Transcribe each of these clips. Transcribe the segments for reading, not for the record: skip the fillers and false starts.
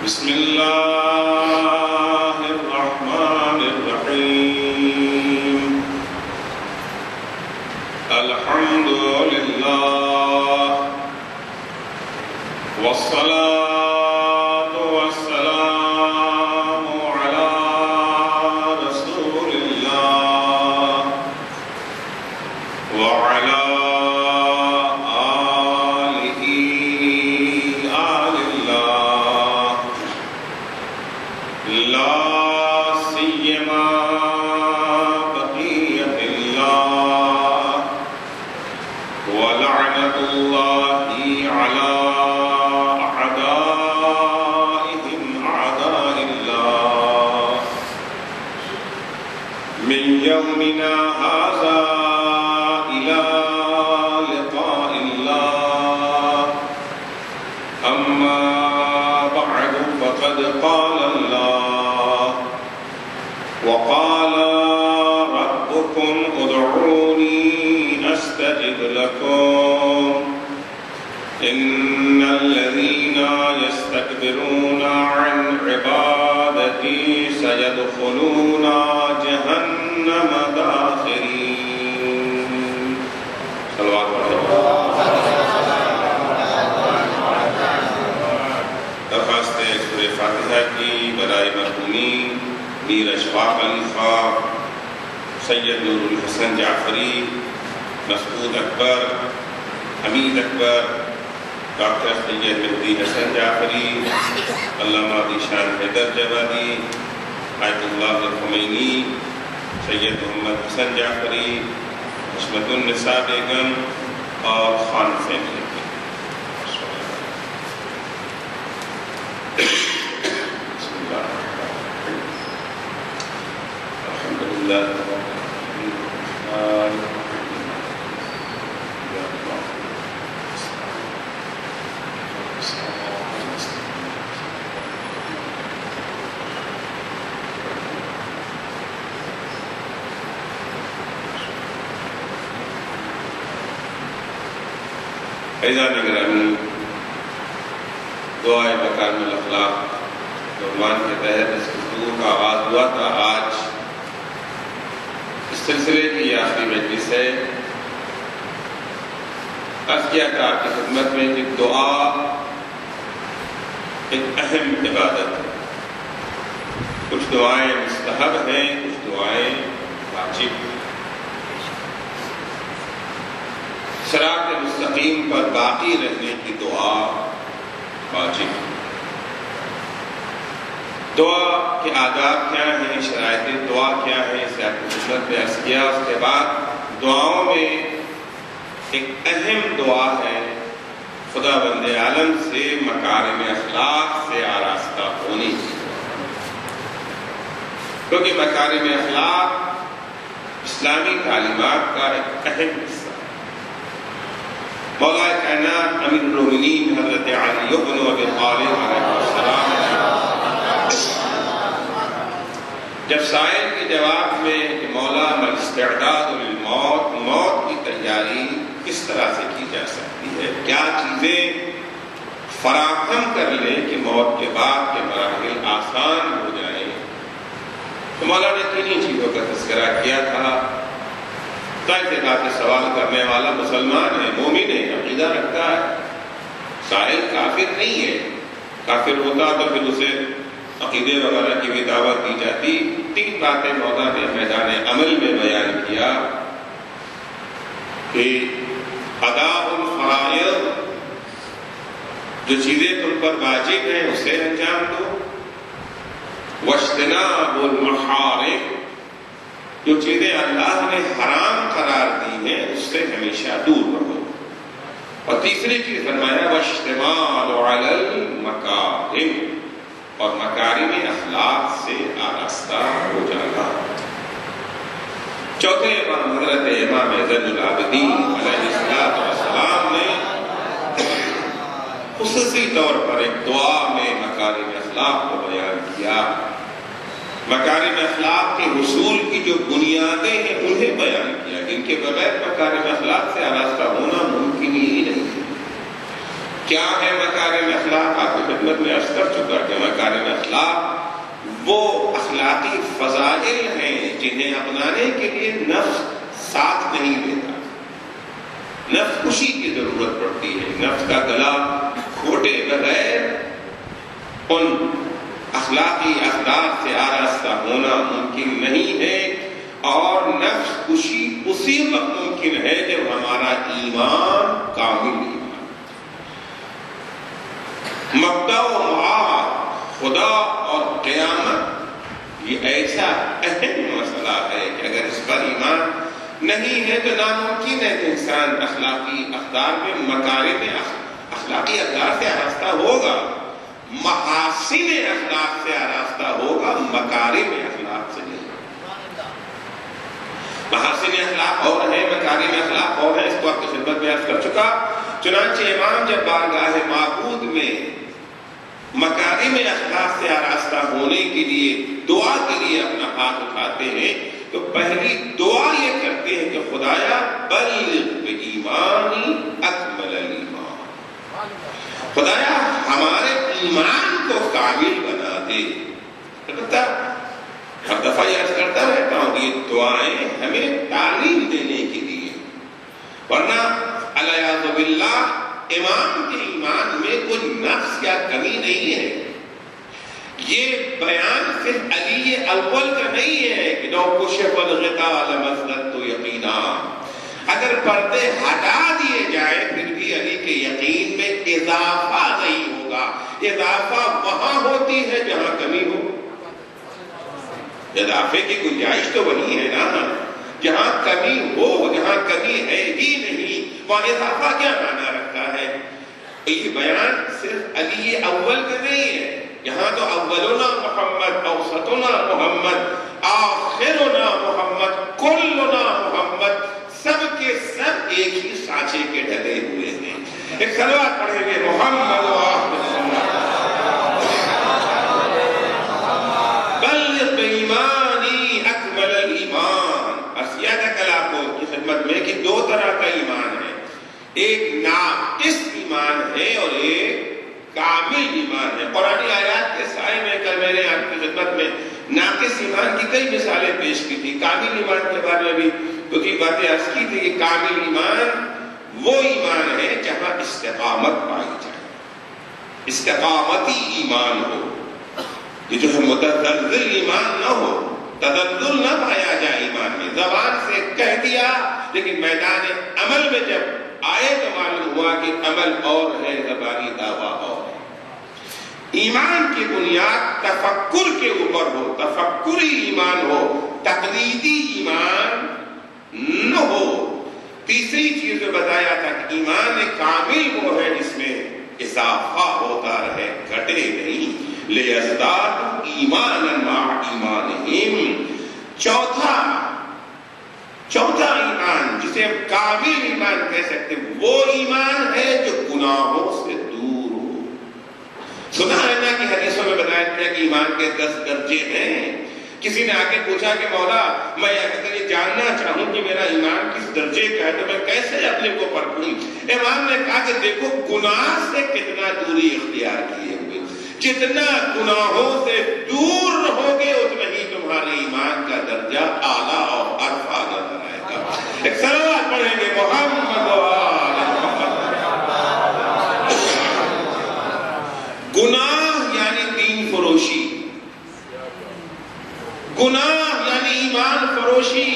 بسم الله الرحمن الرحيم الحمد لله والصلاة والسلام على رسول الله وعلى آله آل الله لا سيما بقية الله ولعنة الله على أعدائهم أعداء الله من يومنا هذا إلى لقاء الله أما بعد فقد قال الله وقال ربكم ادعوني أستجب لكم إن الذين يستكبرون عن عبادتي سيدخلون جهنم داخرين صلوات درخواست ہے سورہ فاتحہ کی برائے مرحومین میر اشفاق علی خان، سید نور الحسن جعفری، مسعود اکبر، حمید اکبر، ڈاکٹر سید مہدی حسن جعفری، علامہ ذیشان حیدر جوادی، آیت اللہ الخمینی، سید محمد حسن جعفری، عصمت النساء بیگم اور خان فیملی کی. بسم اللہ الحمدللہ عزیزان گرامی، دعائے مکارم الاخلاق عنوان کے تحت اس گفتگو کا آغاز ہوا تھا. آج اس سلسلے کی آخری مجلس ہے. عرض کیا تھا آپ کی خدمت میں کہ دعا ایک اہم عبادت ہے. کچھ دعائیں مستحب ہیں، کچھ دعائیں واجب ہیں. صراط مستقیم پر باقی رہنے کی دعا واجب ہے. دعا کے آداب کیا ہیں، شرائط دعا کیا ہے، اسے آپ کی خدمت میں عرض کیا. اس کے بعد دعاؤں میں ایک اہم دعا ہے خدا بند عالم سے مکارم اخلاق سے آراستہ ہونی، کیونکہ مکارم اخلاق اسلامی تعلیمات کا ایک اہم حصہ. مولا کائنات امیر المومنین حضرت علی بن ابی طالب علیہ السلام جب سائل کے جواب میں کہ مولا ما الاستعداد للموت، موت کی تیاری کس طرح سے کی جا سکتی ہے، کیا چیزیں فراہم کر لیں کہ موت کے بعد کے مراحل آسان ہو جائیں، تو مولا نے تینوں چیزوں کا تذکرہ کیا تھا. ظاہر سی بات ہے، سوال کرنے والا مسلمان ہے، مومن ہے، عقیدہ رکھتا ہے. سائل کافر نہیں ہے. کافر ہوتا تو پھر اسے عقیدے وغیرہ کی بھی دعوت دی جاتی. تین باتیں مولا نے میدان عمل میں بیان کیا کہ ادا الفرائض، جو چیزیں تم پر واجب ہیں اسے انجام دو. واجتناب المحارم، جو چیزیں اللہ نے حرام قرار دی ہیں اس سے ہمیشہ دور رہو. اور تیسری چیز فرمایا واشتمال علی المکارم، اور مکارم اخلاق سے آراستہ ہو جانا. چوتھے امام حضرت امام زین العابدین علیہ السلام نے خصوصی طور پر ایک دعا میں مکارم اخلاق کو بیان کیا. مکارم اخلاق کے حصول کی جو بنیادیں ہیں انہیں بیان کیا، جن کے بغیر مکارم اخلاق سے آراستہ ہونا ممکن ہی نہیں ہے. کیا ہے مکارم اخلاق؟ آپ کی خدمت میں عرض کر چکا کہ مکارم اخلاق وہ اخلاقی فضائل ہیں جنہیں اپنانے کے لیے نفس ساتھ نہیں دیتا، نفس خوشی کی ضرورت پڑتی ہے، نفس کا گلا گھوٹے بغیر ان اخلاقی اقدار سے آراستہ ہونا ممکن نہیں ہے، اور نفس خوشی اسی وقت ممکن ہے جب ہمارا ایمان کامل ایمان۔ مبدأ و معاد خدا اور قیامت یہ ایسا اہم مسئلہ ہے کہ اگر اس پر ایمان نہیں ہے تو ناممکن ہے کہ انسان اخلاقی اقدار میں مکارم اخلاقی اقدار سے آراستہ ہوگا، محاسن اخلاق سے آراستہ ہوگا، مکارم اخلاق سے نہیں۔ محاسن اخلاق اور ہے، مکارم اخلاق اور ہے، اس کو آپ کی خدمت میں عرض کر چکا۔ چنانچہ امام جب بارگاہ معبود میں مکارم اخلاق سے آراستہ ہونے کے لیے دعا کے لیے اپنا ہاتھ اٹھاتے ہیں تو پہلی دعا یہ کرتے ہیں کہ خدایا بلغ بایمانی اکمل الایمان، خدایا ہمارے ایمان کو کامل بنا دے۔ البتہ ہر دفعہ یہ عرض کرتا رہتا ہوں کہ یہ دعائیں ہمیں تعلیم دینے کے لیے، ورنہ علیہ باللہ امام کے ایمان میں کوئی نقص یا کمی نہیں ہے۔ یہ بیان صرف علی اول کا نہیں ہے کہ لو کشف الغطاء لمزددت یقینا، اگر پردے ہٹا دیے جائیں پھر بھی علی کے یقین میں اضافہ نہیں ہوگا۔ اضافہ وہاں ہوتی ہے جہاں کمی ہو، اضافے کی گنجائش تو وہی ہے نا جہاں کمی ہو، جہاں کمی ہے ہی نہیں وہاں اضافہ کیا معنی رکھتا ہے؟ یہ بیان صرف علی اول کا نہیں ہے، یہاں تو اولنا محمد، اوسطنا محمد، آخرنا محمد، کلنا محمد، سب کے سب ایک ہی سانچے کے ڈھلے ہوئے ہیں۔ ایک صلوات پڑھیں گے محمد و آخر بلغ بایمانی اکمل الایمان۔ ارسیادہ کلا کو کی خدمت میں کہ دو طرح کا ایمان ہے، ایک ناقص ایمان ہے اور ایک کامل ایمان ہے۔ قرآنی آیات کے سائے میں کل میں نے آپ کی خدمت میں ناقص ایمان کی کئی مثالیں پیش کی تھی، کامل ایمان کے بارے میں بھی دو تین باتیں عرض کی تھی کہ کامل ایمان وہ ایمان ہے جہاں استقامت پائی جائے، استقامتی ایمان ہو، یہ جو ہے متزلزل ایمان نہ ہو، تزلزل نہ پایا جائے ایمان میں، زبان سے کہہ دیا لیکن میدان عمل میں جب آئے تو معلوم ہوا کہ عمل اور ہے، زبانی دعویٰ اور ہے۔ ایمان کی بنیاد تفکر کے اوپر ہو، تفکری ایمان ہو، تقلیدی ایمان نہ ہو۔ تیسری چیز جو بتایا تھا کہ ایمان کامل وہ ہے جس میں اضافہ ہوتا رہے، گھٹے نہیں، لِيَزْدَادُوا إِيمَانًا مَعَ إِيمَانِهِمْ۔ چوتھا ایمان جسے ہم کامل ایمان کہہ سکتے وہ ایمان ہے جو گناہوں سے دور ہو۔ سنا ہے نا کہ حدیثوں میں بتایا گیا کہ ایمان کے 10 درجے ہیں۔ کسی نے آ کے پوچھا کہ مولا میں اگر یہ جاننا چاہوں کہ میرا ایمان کس درجے کا ہے تو میں کیسے اپنے کو پرکھوں؟ امام نے کہا کہ دیکھو گناہ سے کتنا دوری اختیار کیے ہوئے، جتنا گناہوں سے دور رہو گے اتنا ہی تمہارے ایمان کا درجہ اعلیٰ اور عرفہ نظر آئے گا۔ ایک صلوات پڑھیں گے محمد و آل محمد۔ گناہ یعنی دین فروشی، گناہ یعنی ایمان فروشی،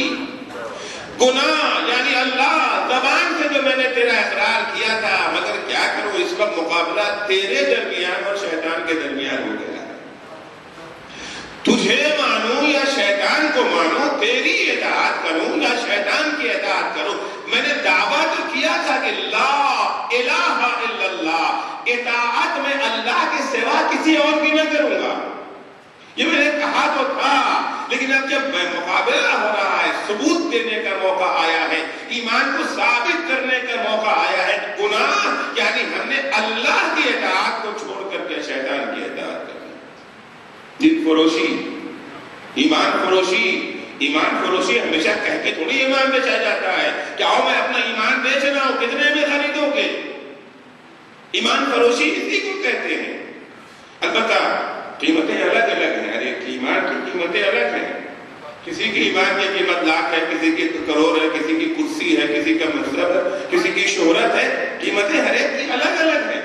گناہ یعنی اللہ زبان سے جو میں نے تیرا اقرار کیا تھا مگر کیا کروں اس وقت مقابلہ تیرے درمیان اور شیطان کے درمیان ہو گیا، تجھے مانوں یا شیطان کو مانوں، تیری اطاعت کروں یا شیطان کی اطاعت کروں۔ میں نے دعویٰ تو کیا تھا کہ لا الہ الا اللہ، اطاعت میں اللہ کے سوا کسی اور کی نہ کروں گا، یہ میں نے کہا تو تھا، لیکن اب جب مقابلہ ہو رہا ہے، ثبوت دینے کا موقع آیا ہے، ایمان کو ثابت کرنے کا موقع آیا ہے، گناہ یعنی ہم نے اللہ کی اطاعت کو چھوڑ کر کے شیطان کی اطاعت کرنی۔ دین فروشی، ایمان فروشی، ایمان فروشی ہمیشہ کہہ کے تھوڑی ایمان بیچا جاتا ہے کہ آؤ میں اپنا ایمان بیچ رہا ہوں، کتنے میں خریدو گے؟ ایمان فروشی اسی کو کہتے ہیں. البتہ قیمتیں الگ الگ ہیں، ہر ایک کی ایمان کی قیمتیں الگ ہیں. کسی کی ایمان کی قیمت لاکھ ہے، کسی کی کروڑ ہے، کسی کی کرسی ہے، کسی کا منصب ہے، کسی کی شہرت ہے. قیمتیں ہر ایک کی الگ الگ ہیں.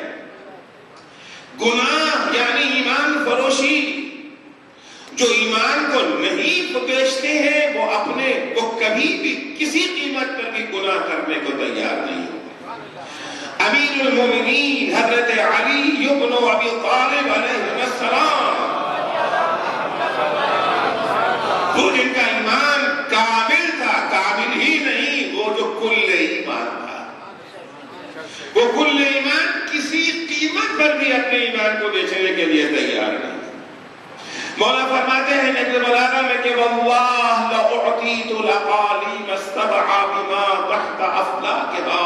گناہ یعنی ایمان فروشی، جو ایمان کو نہیں بیچتے ہیں وہ کبھی بھی کسی قیمت پر بھی گناہ کرنے کو تیار نہیں ہو. امیر المومنین حضرت علی بن ابی طالب علیہ السلام، وہ جن کا ایمان کامل تھا، کامل ہی نہیں، وہ جو کل ایمان تھا، وہ کل ایمان کسی قیمت پر بھی اپنے ایمان کو بیچنے کے لیے تیار نہیں. مولا فرماتے ہیں نجم البلاغہ میں کہ واللہ لأعطیت لقالیم السبع بما تحت افلاکها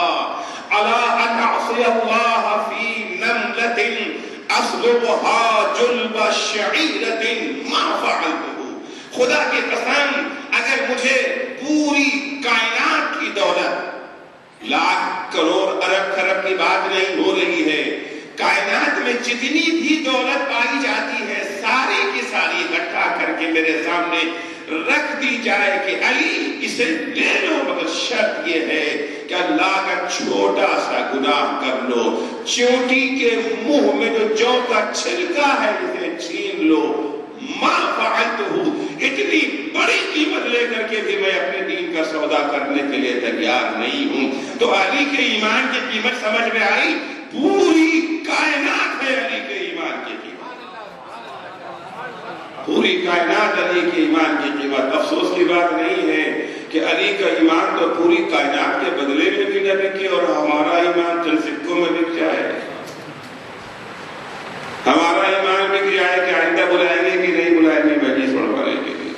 على ان اعصی اللہ فی نملۃ اصلبها جلب شعیرۃ ما فعلته. خدا کی قسم اگر مجھے پوری کائنات کی دولت، لاکھ کروڑ ارب خرب کی بات نہیں ہو رہی ہے، کائنات میں جتنی بھی دولت پائی جاتی ہے ساری کی ساری اکٹھا کر کے میرے سامنے رکھ دی جائے کہ علی اسے لے لو، مگر شرط یہ ہے کہ اللہ کا چھوٹا سا گناہ کر لو، چونٹی کے منہ میں جو جو کا چھلکا ہے اسے چھین لو. ما فعلتہ، اتنی بڑی قیمت لے کر کے بھی میں اپنے دین کا سودا کرنے کے لیے تیار نہیں ہوں. تو علی کے ایمان کی قیمت سمجھ میں آئی؟ پوری کائنات ہے علی کے ایمان کی قیمت، پوری کائنات علی کے ایمان کی قیمت. افسوس کی بات نہیں ہے کہ علی کا ایمان تو پوری کائنات کے بدلے میں بھی نہ بکے اور ہمارا ایمان چند سکوں میں بک جائے. ہمارا ایمان بک جائے کہ آئندہ بلائیں گے کہ نہیں بلائیں گے مجلس پڑھوانے کے لیے.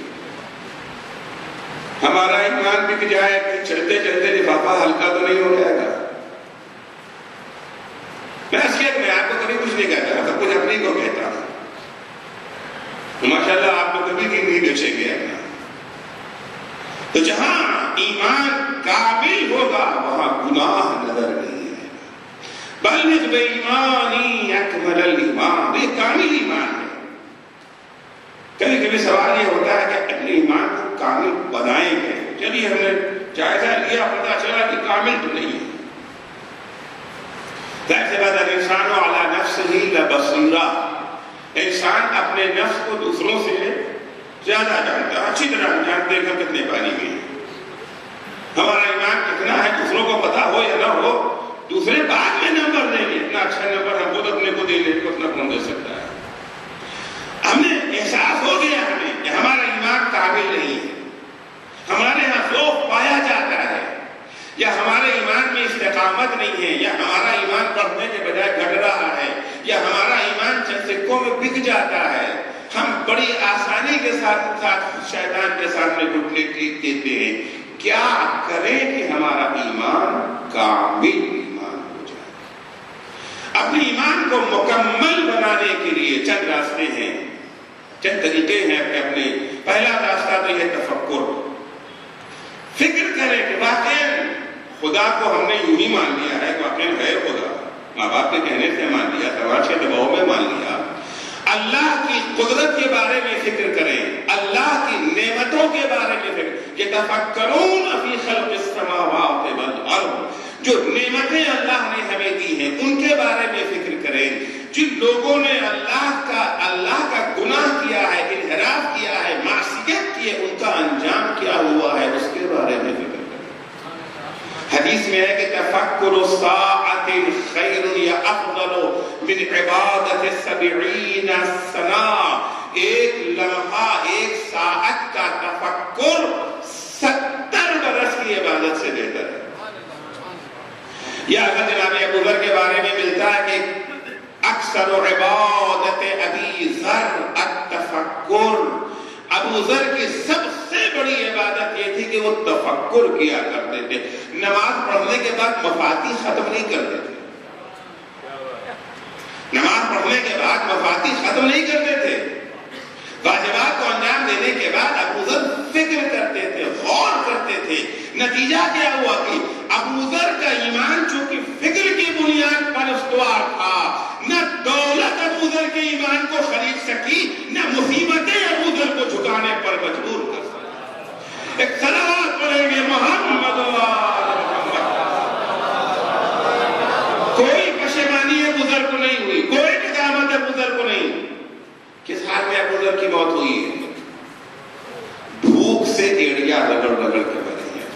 ہمارا ایمان بک جائے کہ چلتے چلتے لفافہ ہلکا تو نہیں ہو جائے گا. میں آپ کو کبھی کچھ نہیں کہتا، سب کچھ اپنی کو کہتا ہوں. ماشاءاللہ آپ لوگ کبھی دین نہیں بیچیں گے اپنا. تو جہاں ایمان کامل ہوگا وہاں گناہ نظر نہیں ہے. بلغ بایمانی اکمل الایمان، یہ کامل ایمان ہے. کبھی کبھی سوال یہ ہوتا ہے کہ اپنے ایمان کو کامل بنائیں گے. چلیے ہم نے جائزہ لیا، پتہ چلا کہ کامل تو نہیں ہے. ظاہر سی بات ہے انسان علی نفسہ لبصیرہ، انسان اپنے نفس کو دوسروں سے زیادہ جانتا ہے، اچھی طرح جانتے ہیں کتنے پانی میں ہمارا ایمان کتنا ہے. دوسروں کو پتا ہو یا نہ ہو، دوسرے بعد میں نمبر دیں گے. اتنا اچھا نمبر ہم خود اپنے کو دے لیں تو اتنا کون دے سکتا ہے. ہم نے احساس ہو گیا ہمیں کہ ہمارا ایمان کامل نہیں ہے. ہمارے ہاں ذوق پایا جاتا ہے، یا ہمارے ایمان میں استقامت نہیں ہے، یا ہمارا ایمان بڑھنے کے بجائے گھٹ رہا ہے، یا ہمارا ایمان چند سکوں میں بک جاتا ہے. ہم بڑی آسانی کے ساتھ شیطان کے سامنے گھٹنے ٹیک دیتے ہیں. کیا کریں کہ ہمارا ایمان کامل ایمان ہو جائے؟ اپنے ایمان کو مکمل بنانے کے لیے چند راستے ہیں، چند طریقے ہیں اپنے. پہلا راستہ تو یہ تفکر، فکر کریں کہ واقعی خدا کو ہم نے یوں ہی مان لیا ہے، واقعی ہے خدا، ماں باپ کے کہنے سے مان لیا، سماج کے دباؤ میں مان لیا. اللہ کی قدرت کے بارے میں فکر کریں، اللہ کی نعمتوں کے بارے میں فکر. یتفکرون فی خلق السماوات والارض، جو نعمتیں اللہ نے ہمیں دی ہیں ان کے بارے میں فکر کریں. جن لوگوں نے اللہ کا گناہ کیا ہے، انحراف کیا ہے، معصیت کی ہے، ان کا انجام کیا ہوا ہے اس کے بارے میں فکر کریں. حدیث میں ہے کہ تفکر ساعۃ خیر یا افضل من عبادت 70 سنہ. ایک لمحہ، ایک ساعت کا تفکر 70 برس کی عبادت سے بہتر ہے. یا جناب ابو ذر کے بارے میں ملتا ہے کہ اکثر عبادت ابی ذر التفکر. ابو ذر کی سب سے بڑی عبادت یہ تھی کہ وہ تفکر کیا کرتے تھے. نماز پڑھنے کے بعد مفاتیح ختم نہیں کرتے تھے. نماز پڑھنے کے بعد مفاتیح ختم نہیں کرتے تھے. واجبات کو انجام دینے کے بعد ابو ذر فکر کرتے تھے، غور کرتے تھے. نتیجہ کیا ہوا کہ ابو ذر کا ایمان چونکہ فکر کی بنیاد پر استوار تھا، سکی نہ مصیبتیں ابو ذر کو جھکانے پر مجبور کر سکی. ایک صلوات پڑھیں گے محمد کوئی پشیمانی ابو ذر کو نہیں ہوئی, کوئی ندامت ابو ذر کو نہیں. کس حال میں ابو ذر کی موت ہوئی ہے؟ بھوک سے ایڑیاں رگڑ رگڑ کے مرے ہیں.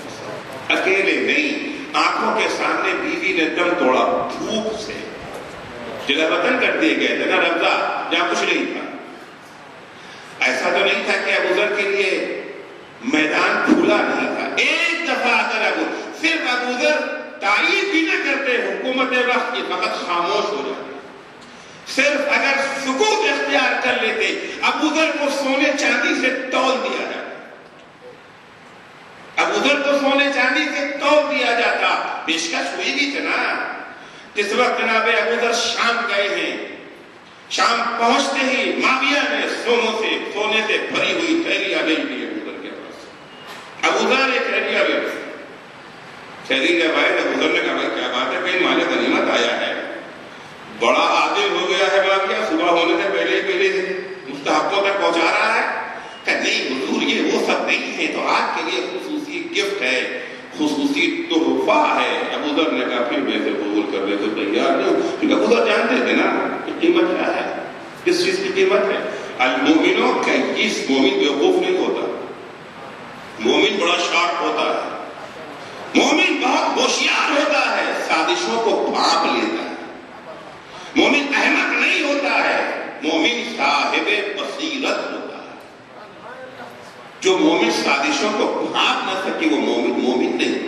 اکیلے نہیں, آنکھوں کے سامنے بیوی نے دم توڑا بھوک سے. جگہ وطن کر دیے گئے تھے نا رمضا, جہاں کچھ نہیں تھا. ایسا تو نہیں تھا کہ ابو ذر کے لیے میدان کھلا نہیں تھا. ایک دفعہ اگر صرف ابو ذر تائید بھی نہ کرتے حکومت وقت کی, فقط خاموش ہو جاتے. صرف اگر سکوت اختیار کر لیتے, ابو ذر کو سونے چاندی سے تول دیا جاتا. ابو ذر کو سونے چاندی سے تول دیا جاتا. پیشکش ہوئی بھی تھی نا. جس وقت جناب ابو ذر شام گئے ہیں, شام پہنچتے ہی معاویہ نے سونے سے بھری ہوئی تھیلیاں بھیج دی ابو ذر کے پاس. ابو ذر ایک تھیلیاں بھیج دی. تھیلی جب آئے ابو ذر نے کہا بھائی کیا بات ہے, کہیں مال غنیمت آیا ہے. بڑا عادل ہو گیا ہے معاویہ, صبح ہونے سے پہلے مستحقوں تک پہنچا رہا ہے. کہ نہیں حضور یہ وہ سب نہیں ہے, تو آپ کے لیے خصوصی گفٹ ہے, خصوصی تحفہ ہے. ابو ذر نے کہا پھر میں سے قبول کرنے کو تیار نہیں ہوں, کیونکہ ابو ذر جانتے تھے نا کہ قیمت کیا ہے, کس چیز کی قیمت ہے. المومنوں کیس مومن بیوقوف نہیں ہوتا, مومن بڑا شارپ ہوتا ہے, مومن بہت ہوشیار ہوتا ہے, سازشوں کو بھانپ لیتا ہے. مومن احمق نہیں ہوتا ہے, مومن صاحب بصیرت ہوتا ہے. جو مومن سازشوں کو بھانپ نہ سکے وہ مومن نہیں.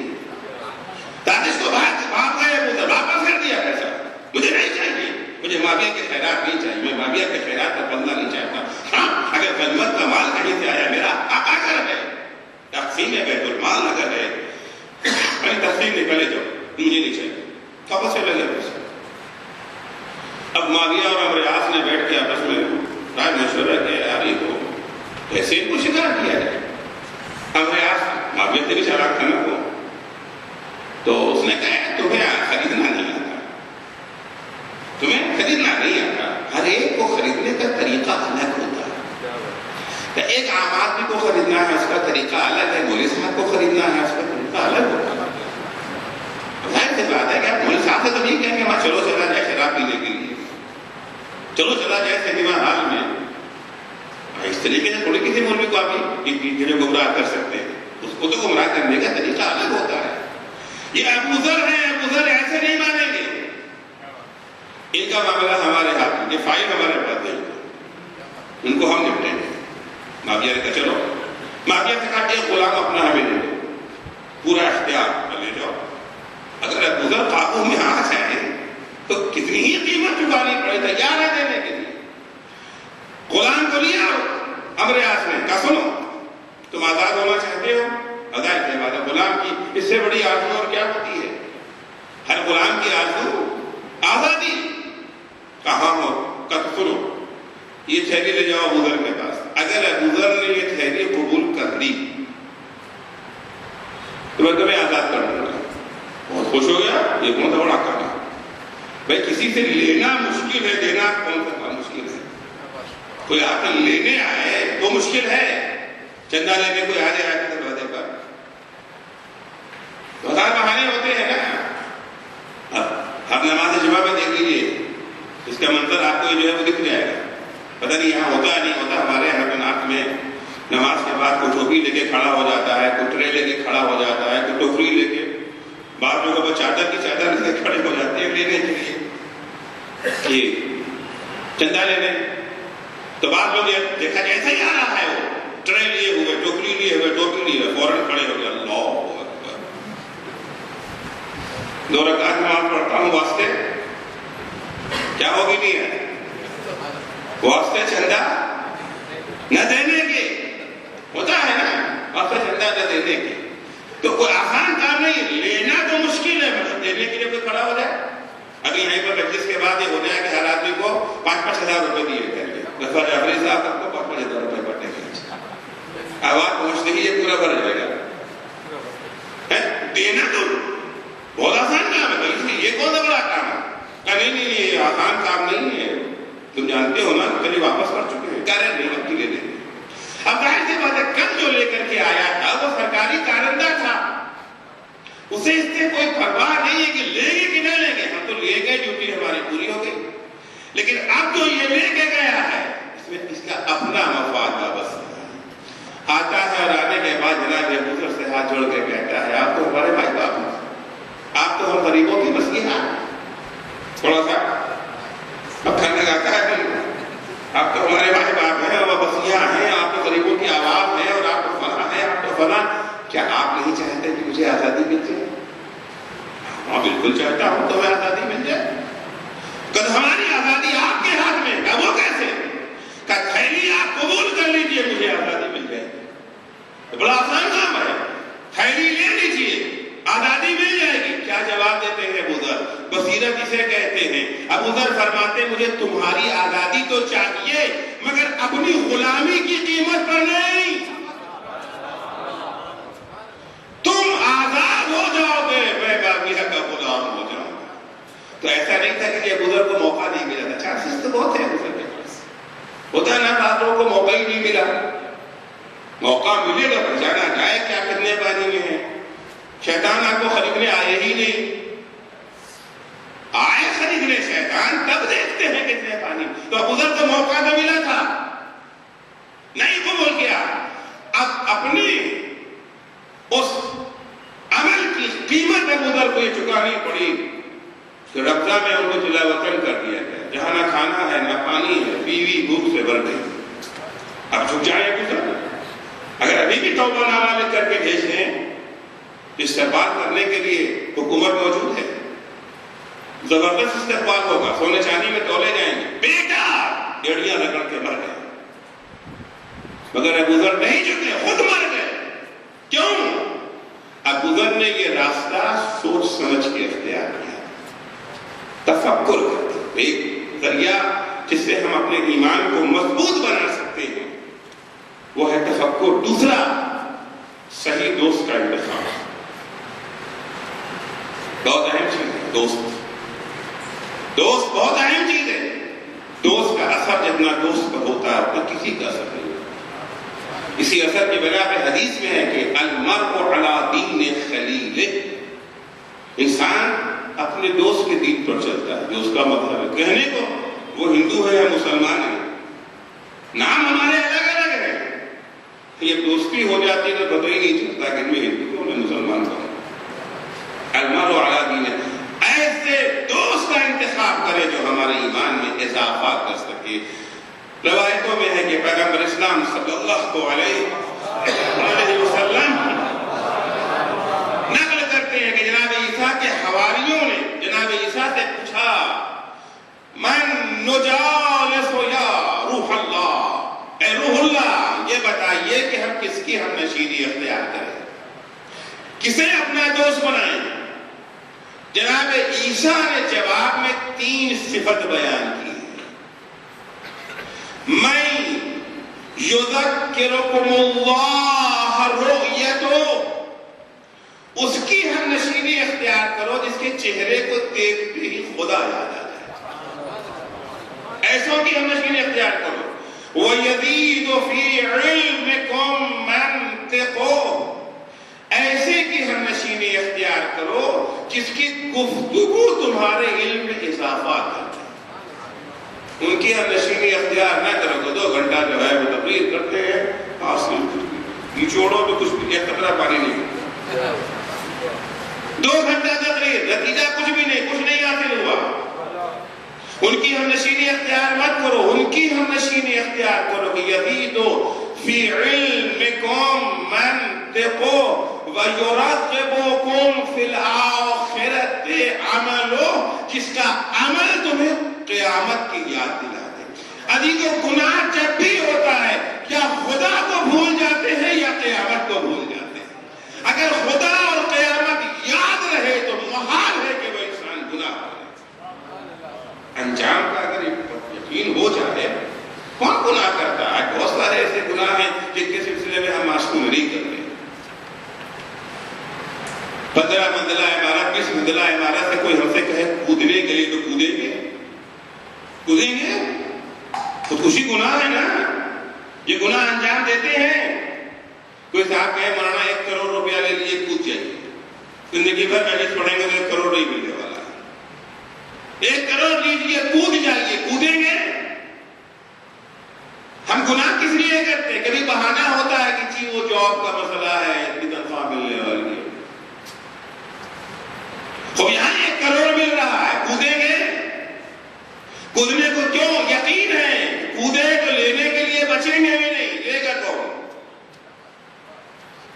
سازش کو بھانپ گئے ابو ذر, واپس کر دیا پیسہ, مجھے نہیں چاہیے, مجھے معاویہ کے خیرات نہیں چاہیے, میں معاویہ کے خیرات کا بندہ نہیں چاہتا. ہاں اگر غنیمت کا مال کہیں سے آیا, میرا آقا گھر ہے, تقسیم بیت المال اگر ہے, تقسیم نکلے جو مجھے نہیں چاہیے, واپس سے لے لے پیسہ. اب معاویہ اور عمرو عاص نے بیٹھ کے آپس میں رائے مشورہ کیا, یار یہ تو ایسے ان کو شکار کیا جائے. عمرو عاص معاویہ سے بھی چالاک تھا نا, تو اس نے کہا تمہیں خریدنا نہیں آتا, تمہیں خریدنا نہیں آتا. ہر ایک کو خریدنے کا طریقہ الگ ہوتا ہے. ایک عام آدمی کو خریدنا ہے, اس کا طریقہ الگ ہے. مولوی صاحب کو خریدنا ہے, اس کا طریقہ الگ ہوتا ہے. ظاہر سی بات ہے کہ آپ مولوی صاحب سے تو نہیں کہیں گے وہاں چلو چلا جائے شراب پینے کے لیے, چلو چلا جائے سنیما ہال میں. اس طریقے سے تھوڑی کسی مولوی کو آپ گمراہ کر سکتے ہیں. اس کو تو گمراہ کرنے کا طریقہ الگ ہوتا ہے. یہ ابو ذر ہے, ابو ذر ایسے نہیں مانیں گے. ان کا معاملہ ہمارے ہاتھ میں, یہ فائل ہمارے پاس ہے, ان کو ہم نپٹیں گے. معاویہ نے کہا چلو, معاویہ سے کہا ایک غلام اپنا ہمیں دے دو, پورا اختیار لے جاؤ. اگر ابو ذر قابو میں آ جائیں تو کتنی ہی قیمت چکانی پڑے, تیار ہے دینے کے لیے. غلام کو لیا عمرو عاص نے کہا سنو, تم آزاد ہونا چاہتے ہو, آزاد کی بات ہے. غلام کی اس سے بڑی آرزو اور کیا ہوتی ہے؟ ہر غلام کی آرزو آزادی. کہاں ہو کہا سنو, یہ تھیلی لے جاؤ ابو ذر کے پاس. اگر ابو ذر نے یہ تھیلی قبول کر لی تو میں تمہیں آزاد کر دوں گا. بہت خوش ہو گیا, یہ کون سا بڑا کام ہے بھائی, کسی سے لینا مشکل ہے, دینا کون سا مشکل ہے. کوئی آپ لینے آئے تو مشکل ہے, چندہ لینے کوئی آ جائے آپ کے دروازے پر تو ہزار بہانے ہوتے ہیں نا. اب نماز جمعہ میں دیکھ لیجیے, اس کا منظر آپ کو جو ہے وہ دکھ جائے گا. پتہ نہیں یہاں ہوتا نہیں ہوتا. ہمارے یہاں بنات میں نماز کے بعد کوئی ٹوپی لے کے کھڑا ہو جاتا ہے, کوئی ٹرے لے کے کھڑا ہو جاتا ہے, کوئی ٹوکری لے کے, بعض لوگوں کو چادر کی چادر لے کے کھڑے ہو جاتے ہیں لینے کے لیے یہ چندہ لینے. تو بعض لوگ دیکھا جیسے ہی آ رہا ہے وہ ٹرے لیے ہوئے, ٹوکری لیے ہوئے, ٹوپی لیے ہوئے, فوراً کھڑے ہو گئے. اللہ اکبر, 2 رکعت نماز پڑھتا ہوں واسطے کیا ہوگی نہیں ہے, واسطے چندہ نہ دینے کے ہوتا ہے نا, واسطے چندہ نہ دینے کے. تو کوئی آسان کام نہیں, لینا تو مشکل ہے, مگر دینے کے لیے کوئی کھڑا ہو جائے. ابھی یہیں پر مجلس کے بعد یہ ہو جائے کہ ہر آدمی کو 5-5 ہزار روپے دیے کریں گے. غفار جعفری صاحب آپ کو 5-5 ہزار روپے پڑھنے کے لیے آواز پہنچتے ہی یہ پورا بھر جائے گا. دینا تو بہت آسان کام ہے, اس میں یہ کون سا بڑا کام ہے. نہیں نہیں, یہ آسان کام نہیں ہے. تم جانتے ہو نا کل واپس کر چکے ہیں، کہہ رہے نہیں اب کی لے لیں۔ اب ظاہر سی بات ہے کل جو لے کر کے آیا تھا وہ سرکاری کارندہ تھا، اسے اس سے کوئی پرواہ نہیں ہے کہ لیں گے کہ نہ لیں گے، ہم تو لے گئے، ڈیوٹی ہماری پوری ہو گئی۔ لیکن اب جو یہ لے کے گیا ہے اس میں اس کا اپنا مفاد وابستہ ہے۔ آتا ہے اور آنے کے بعد جناب ابو ذر سے ہاتھ جوڑ کے کہتا ہے آپ تو ہمارے بھائی باپ ہیں، آپ تو ہم غریبوں کی مسیحا، تھوڑا سا مکھن لگاتا ہے دل میں، آپ تو ہمارے بھائی باپ ہیں اور مسیحا ہیں، آپ تو غریبوں کی آواز ہیں اور آپ تو فلاں ہیں، آپ تو فلاں، کیا آپ نہیں چاہتے کہ مجھے آزادی مل جائے؟ ہاں بالکل چاہتا ہوں، تو ہمیں آزادی مل جائے۔ کہ ہماری آزادی آپ کے ہاتھ میں، کہ وہ کیسے؟ کہ تھیلی آپ قبول کر لیجئے مجھے آزادی مل جائے۔ بڑا آسان کام ہے، تھیلی لے لیجئے آزادی مل جائے گی۔ کیا جواب دیتے ہیں ابو ذر؟ بصیرت اسے کہتے ہیں۔ ابو ذر فرماتے مجھے تمہاری آزادی تو چاہیے مگر اپنی غلامی کی قیمت پر نہیں۔ تم آزاد ہو جاؤ گے، میں باقیہ کا غلام ہو جاؤں گا۔ تو ایسا نہیں تھا کہ ابو ذر کو موقع نہیں ملا تھا، چانسز تو بہت ہے ابو ذر کے پاس، ہوتا ہے نا بعض لوگوں کو موقع ہی نہیں ملا، موقع ملے گا پہچانا جائے کیا کتنے پانی میں ہے۔ شیطان آپ کو خریدنے آئے ہی نہیں، آئے خریدنے شیطان تب دیکھتے ہیں کتنے پانی۔ تو ابو ذر کو موقع تو ملا تھا، نہیں قبول کیا۔ اب اپنی اس عمل کی قیمت ابو ذر کو یہ چکانی پڑی کہ ربضہ میں ان کو جلا وطن کر دیا گیا، جہاں نہ کھانا ہے نہ پانی ہے، بیوی بھوک سے بھر گئی۔ اب جھک جائیں ابو ذر، اگر ابھی بھی توبہ نامہ لکھ کر کے بھیج دیں، استقبال کرنے کے لیے حکومت موجود ہے، زبردست استقبال ہوگا، سونے چاندی میں تولے جائیں گے، بیٹا ایڑیاں رگڑ کے مر گئے۔ مگر ابو ذر نہیں جھکے، خود مر گئے۔ کیوں؟ ابو ذر نے یہ راستہ سوچ سمجھ کے اختیار کیا، تفکر کرتے، ایک ذریعہ جس سے ہم اپنے ایمان کو مضبوط بنا سکتے ہیں وہ ہے تفکر۔ دوسرا، صحیح دوست کا انتخاب، بہت اہم چیز ہے۔ دوست بہت اہم چیز ہے۔ دوست کا اثر جتنا دوست کا ہوتا ہے اتنا کسی کا اثر نہیں ہوتا۔ اسی اثر کی بنا پہ حدیث میں ہے کہ المرء علی دین خلیلہ، انسان اپنے دوست کے دین پر چلتا ہے، جو اس کا مطلب ہے۔ کہنے کو وہ ہندو ہے یا مسلمان ہے، نام ہمارے الگ الگ ہے، یہ دوستی ہو جاتی ہے تو پتہ ہی نہیں چلتا کہ میں ہندو ہوں میں مسلمان ہوں۔ المرء علی دینہ، ایسے دوست کا انتخاب کرے جو ہمارے ایمان میں اضافہ کر سکے۔ روایتوں میں ہے کہ پیغمبر اسلام صلی اللہ علیہ وسلم نقل کرتے ہیں کہ جناب عیسیٰ کے حواریوں نے جناب عیسیٰ سے پوچھا من نجالس یا روح اللہ، اے روح اللہ یہ بتائیے کہ ہم کس کی ہم نشینی اختیار کریں، کسے اپنا دوست بنائیں۔ جناب عیسیٰ نے جواب میں 3 صفت بیان کی، میں یذکرکم اللہ رؤیتہ، اس کی ہم نشینی اختیار کرو جس کے چہرے کو دیکھتے ہی خدا یاد آ جائے، ایسوں کی ہم نشینی اختیار کرو۔ وَيَزِيدُ فِي عِلْمِكُمْ مَنْطِقُ، ایسے کی ہم نشینی اختیار کرو جس کی گفتگو تمہارے علم میں اضافہ کرتے ہیں۔ ان کی ہم نشینی اختیار نہ کرو تو 2 گھنٹہ جو ہے وہ تقریر کرتے ہیں، نچوڑوں میں کچھ بھی ایک قطرہ پانی نہیں، 2 گھنٹہ تقریر، نتیجہ کچھ بھی نہیں، کچھ نہیں حاصل ہوا۔ ان کی ہم نشینی اختیار مت کرو، ان کی ہم نشینی اختیار کرو کہ یزید فی علمکم منطق وَيُرَغِّبُكُمْ فِي الْآخِرَةِ عَمَلُ، جس کا عمل تمہیں قیامت کی یاد دلا دے۔ عزیز و گناہ جب بھی ہوتا ہے یا خدا کو بھول جاتے ہیں یا قیامت کو بھول جاتے ہیں۔ اگر خدا اور قیامت یاد رہے تو محال ہے کہ وہ انسان گناہ کرے۔ انجام کا اگر یقین ہو جائے، کون گناہ کرتا ہے؟ بہت سارے ایسے گناہ ہیں جن کے سلسلے میں ہم معصوم نہیں کرتے۔ 15 منزلہ عمارت 20 منزلہ عمارت سے کوئی ہم سے کہے کودنے کے لیے تو کودیں گے؟ خوشی گناہ ہے نا، یہ گناہ انجام دیتے ہیں. کوئی صاحب کہے مولانا 1 کروڑ روپیہ لے لیجیے کود جائیے، زندگی بھر محنت پڑھیں گے تو 1 کروڑ نہیں ملنے والا ہے. 1 کروڑ لیجیے کود جائیے، کودیں گے؟ ہم گناہ کس لیے کرتے ہیں؟ کبھی بہانہ ہوتا ہے کہ وہ جاب کا مسئلہ ہے، اتنی تنخواہ ملنے والی ہے. تو یہاں 1 کروڑ مل رہا ہے، کودیں گے؟ کودنے کو کیوں؟ یقین ہے کودے تو لینے کے لیے بچیں گے بھی نہیں، لے گا کون؟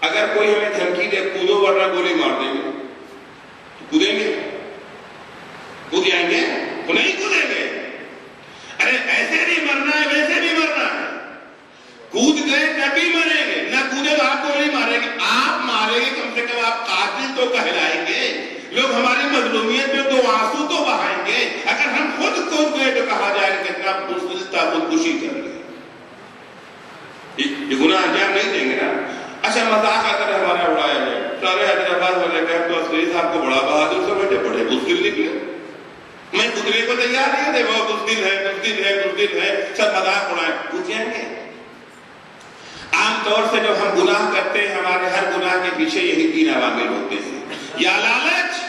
اگر کوئی ہمیں دھمکی دے کودو ورنہ گولی مار دیں گے تو کودیں گے؟ کود جائیں گے تو نہیں کودیں گے. ارے ایسے بھی مرنا ہے ویسے بھی مرنا ہے، کود گئے تبھی مریں گے، نہ کودے تو آپ کو نہیں ماریں گے، آپ ماریں گے کم سے کم آپ قاتل تو کہلائیں گے. لوگ ہماری مظلومیت میں 2 آنسو تو بہائیں گے. اگر ہم خود کود گئے تو کہا جائے کہ اتنا بزدل تھا، خودکشی کر لیا. یہ گناہ انجام نہیں دیں گے نا. اچھا مذاق آ کر ہمارا اڑایا جائے، سارے حیدرآباد والے کہتے تو اسری صاحب کو بڑا بہادر سمجھتے، بڑے بزدل نکلے. میں کودنے کو تیار نہیں تھے، وہ بزدل ہے بزدل ہے بزدل ہے، سب مذاق اڑائیں. کود جائیں گے. عام طور سے جب ہم گناہ کرتے ہیں ہمارے ہر گناہ کے پیچھے یہی 3 عوامل ہوتے ہیں، یا لالچ،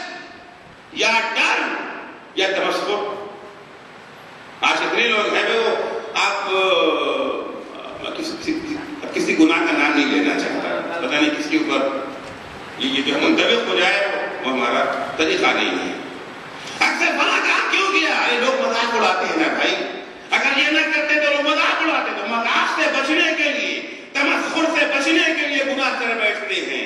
یا ڈر، یا تمسخر. آج اتنے لوگ ہیں وہ آپ کسی گناہ کا نام نہیں لینا چاہتا، پتہ نہیں کس کے اوپر یہ جو منطبق ہو جائے وہ ہمارا طریقہ نہیں ہے. اکثر فلاں کام کیوں کیا؟ ارے لوگ مذاق اڑاتے ہیں نا بھائی. اگر یہ نہ کرتے تو لوگ مذاق اڑاتے. تو مذاق سے بچنے کے لیے، تمسخر سے بچنے کے لیے گناہ کر بیٹھتے ہیں.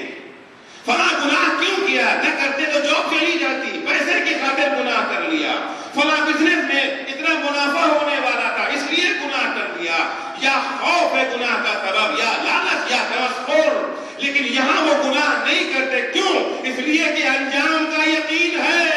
فلاں گناہ کیوں کیا؟ نہ کرتے تو جاب چلی جاتی، پیسے کی خاطر گناہ کر لیا. فلاں بزنس میں اتنا منافع ہونے والا تھا اس لیے گناہ کر لیا. یا خوف ہے گناہ کا سبب، یا لالچ، یا تمسخر. لیکن یہاں وہ گناہ نہیں کرتے. کیوں؟ اس لیے کہ انجام کا یقین ہے.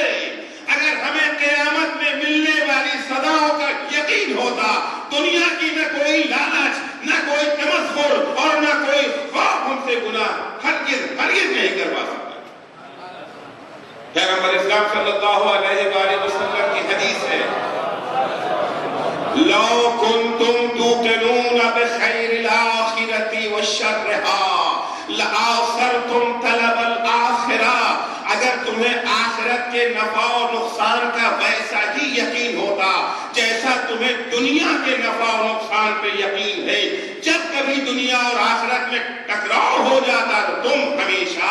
اگر ہمیں قیامت میں ملنے والی سزاؤں کا یقین ہوتا، دنیا کی نہ کوئی لالچ، نہ کوئی تمسخر اور نہ کوئی خوف ہم سے گناہ ہرگز نہیں کروا سکتا. پیغمبر اسلام صلی اللہ علیہ وآلہ وسلم کی حدیث ہے، لو کنتم توقنون بخیر الآخرة وشرها لآثرتم طلب الآخرہ. اگر تمہیں آخرت کے نفع و نقصان کا ویسا ہی یقین ہوتا جیسا تمہیں دنیا کے نفع و نقصان پہ یقین ہے، جب کبھی دنیا اور آخرت میں ٹکراؤ ہو جاتا تو تم ہمیشہ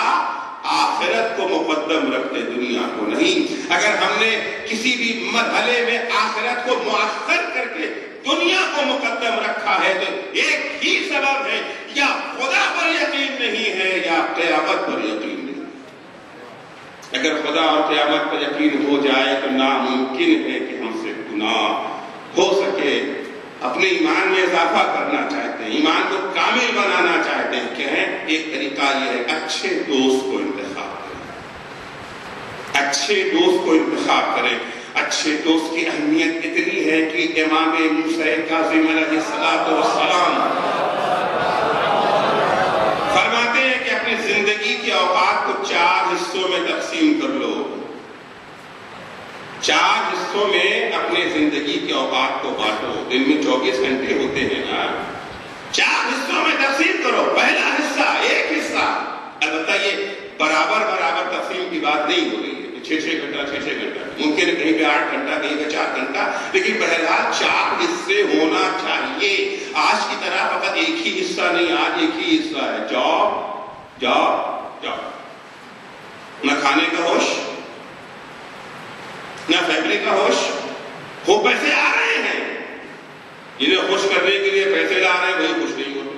آخرت کو مقدم رکھتے، دنیا کو نہیں. اگر ہم نے کسی بھی مرحلے میں آخرت کو مؤخر کر کے دنیا کو مقدم رکھا ہے تو ایک ہی سبب ہے، یا خدا پر یقین نہیں ہے یا قیامت پر یقین نہیں. اگر خدا اور قیامت پر یقین ہو جائے تو ناممکن ہے کہ ہم سے گناہ ہو سکے. اپنے ایمان میں اضافہ کرنا چاہتے ہیں، ایمان کو کامل بنانا چاہتے ہیں، کہ ایک طریقہ یہ ہے اچھے دوست کو انتخاب کریں. اچھے دوست کو انتخاب کریں. اچھے دوست کی اہمیت اتنی ہے کہ امام موسیٰ کاظم علیہ السلام فرماتے ہیں کہ اپنی زندگی کے اوقات کو 4 حصوں میں تقسیم کر لو. 4 حصوں میں اپنے زندگی کے اوقات کو بانٹو. دن میں 24 گھنٹے ہوتے ہیں نا، 4 حصوں میں تقسیم کرو. پہلا حصہ، ایک حصہ، البتہ یہ برابر تقسیم کی بات نہیں ہو رہی ہے، 6 گھنٹہ، ممکن ہے کہیں پہ 8 گھنٹہ، کہیں پہ 4 گھنٹہ، لیکن بہرحال 4 حصے ہونا چاہیے. آج کی طرح فقط ایک ہی حصہ نہیں، آج ایک ہی حصہ ہے، جاب. نہ کھانے کا ہوش، نہ فیملی کا ہوش. وہ پیسے آ رہے ہیں، جنہیں خوش کرنے کے لیے پیسے لا رہے ہیں وہی خوش نہیں ہوتے.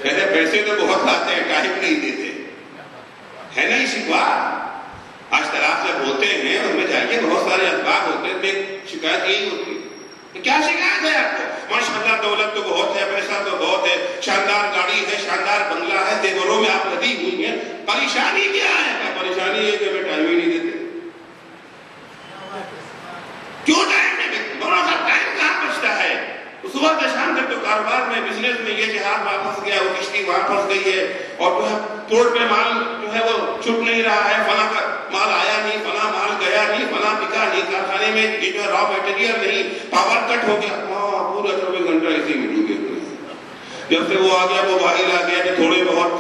کہتے پیسے تو بہت لاتے ہیں، ٹائم نہیں دیتے. ہے نا یہ شکوا؟ آج طلاق جب ہوتے ہیں ان میں جائیے بہت سارے اسباب ہوتے ہیں، شکایت یہی ہوتی ہے. کیا شکایت ہے آپ کو؟ ماشاءاللہ دولت تو بہت ہے، پیسہ تو بہت ہے، شاندار گاڑی ہے، شاندار بنگلہ ہے، دیوروں میں آپ لدی ہوئی ہیں. پریشانی کیا ہے؟ پریشانی یہ کہ ہمیں ٹائم ہی نہیں دیتے. کیوں ٹائم نہیں دیتے؟ بہت سا ٹائم کہاں بچتا ہے؟ صبح سے شام تک تو کاروبار میں، بزنس میں یہ جہاز وہاں پھنس گیا، وہ کشتی وہاں پھنس گئی ہے، اور جو ہے پورٹ پہ مال جو ہے وہ چھپ نہیں رہا ہے، فلاں کا مال آیا نہیں، فلاں مال گیا نہیں، فلاں بکا نہیں، کارخانے زمانے میں یہ جو را میٹیریل نہیں, پاور کٹ ہو گیا, پورا 24 گھنٹہ اسی میں ڈوبے ہوئے. جب سے وہ آ گیا, موبائل آ گیا, تو تھوڑے بہت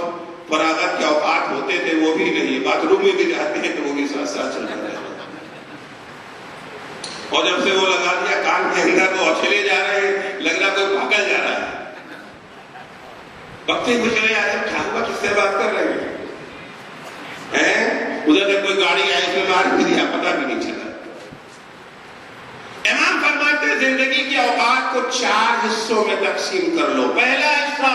فراغت کے اوقات ہوتے تھے وہ بھی نہیں, باتھ روم میں بھی جاتے ہیں تو وہ بھی ساتھ ساتھ چل رہا ہے. اور جب سے وہ لگا دیا کان کے اندر تو چلے جا رہے ہیں, لگ رہا کوئی پاگل جا رہا ہے. وقت ہی کچھ نہیں آیا, ٹھاکوا کس سے بات کر رہے ہیں, ادھر سے کوئی گاڑی آئی اس میں مار بھی دیا, پتہ بھی نہیں چلا. امام فرماتے ہیں زندگی کے اوقات کو 4 حصوں میں تقسیم کر لو. پہلا حصہ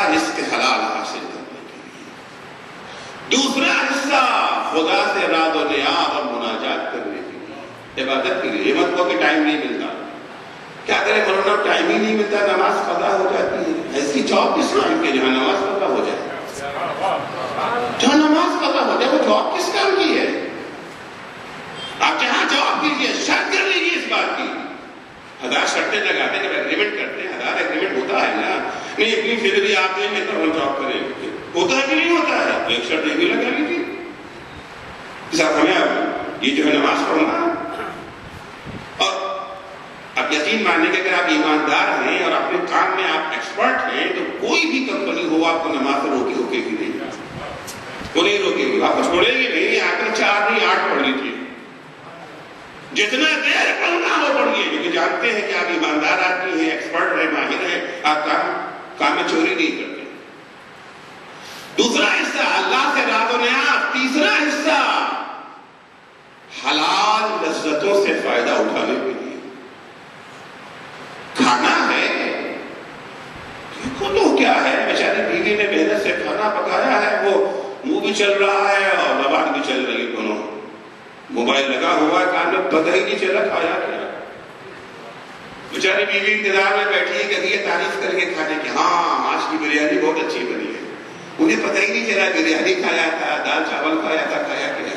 رزق حلال حاصل کرنے کے لیے, دوسرا حصہ خدا سے راز و نیاز اور مناجات کرنے کے لیے, عبادت کے لیے. مت کو کہ ٹائم نہیں ملتا, کیا کرے مولانا, ٹائم ہی نہیں ملتا, نماز قضا ہو جاتی ہے. ایسی جاب کس کام کی جہاں نماز قضا ہو جائے, جہاں نماز قضا ہو جائے, وہ جاب کس کام کی ہے؟ آپ جہاں جاب کیجیے, شرط کر لیجیے اس بات کی. 1000 شرطیں لگاتے ہیں, جب ایگریمنٹ کرتے ہیں 1000 ایگریمنٹ ہوتا ہے نا, نہیں اتنی سیلری آپ دیں گے تو ہم جاب کریں گے, ہوتا ہے کہ نہیں ہوتا ہے؟ ایک شرط یہ بھی لگا لیجیے صاحب, ہمیں یہ جو ہے نماز پڑھنا. اور اب یقین ماننے کہ اگر آپ ایماندار ہیں اور اپنے کام میں آپ ایکسپرٹ ہیں تو کوئی بھی کمپنی ہو آپ کو نماز سے روکے گی نہیں, وہ نہیں روکے گی, آپ کو چھوڑے گی نہیں. آپ نے 4 نہیں 8 پڑھ لیجیے, جتنا دیر پڑھنا وہ پڑھیے, کیونکہ جانتے ہیں کہ آپ ایماندار آدمی ہیں, ایکسپرٹ ہیں, ماہر ہیں, آپ کام میں چوری نہیں کرتے. دوسرا حصہ اللہ سے راز و نیاز. تیسرا حصہ حلال لذتوں سے فائدہ اٹھانے کے لیے. کھانا ہے, دیکھو تو کیا ہے, بیچاری بیوی نے محنت سے کھانا پکایا ہے, وہ منہ بھی چل رہا ہے اور زبان بھی چل رہی ہے, دونوں. موبائل لگا ہوا ہے کان میں, پتہ ہی نہیں چلا کھایا کیا. بیچاری بیوی انتظار میں بیٹھی ہے کہ یہ تعریف کر کے کھانے کی, ہاں آج کی بریانی بہت اچھی بنی ہے. انہیں پتہ ہی نہیں چلا بریانی کھایا تھا, دال چاول کھایا تھا, کھایا کیا.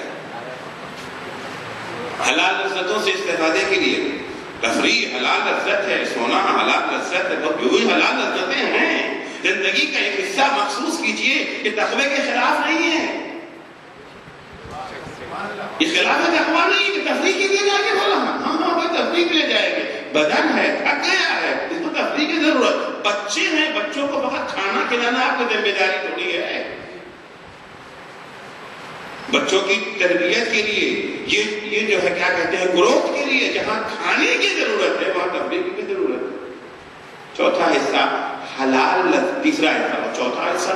حلال لذتوں سے استفادے کے لیے تفریح حلال لذت ہے, سونا حلال لذت ہے, وہی حلال لذتیں ہیں. زندگی کا ایک حصہ محسوس کیجئے, یہ تقوی کے خلاف نہیں ہے, یہ خلاف تقوی نہیں ہے کہ تفریح کے لیے جا کے بولا ہاں بھائی تفریح کے لیے جائیں گے. بدن ہے, تھک گیا ہے, اس کو تفریح کی ضرورت. بچے ہیں, بچوں کو فقط کھانا کھلانا آپ کی ذمہ داری تھوڑی ہے. بچوں کی تربیت کے لیے یہ جو ہے کیا کہتے ہیں گروتھ کے لیے جہاں کھانے کی ضرورت ہے وہاں تفریح کی ضرورت ہے. چوتھا حصہ حلال, تیسرا حصہ اور چوتھا حصہ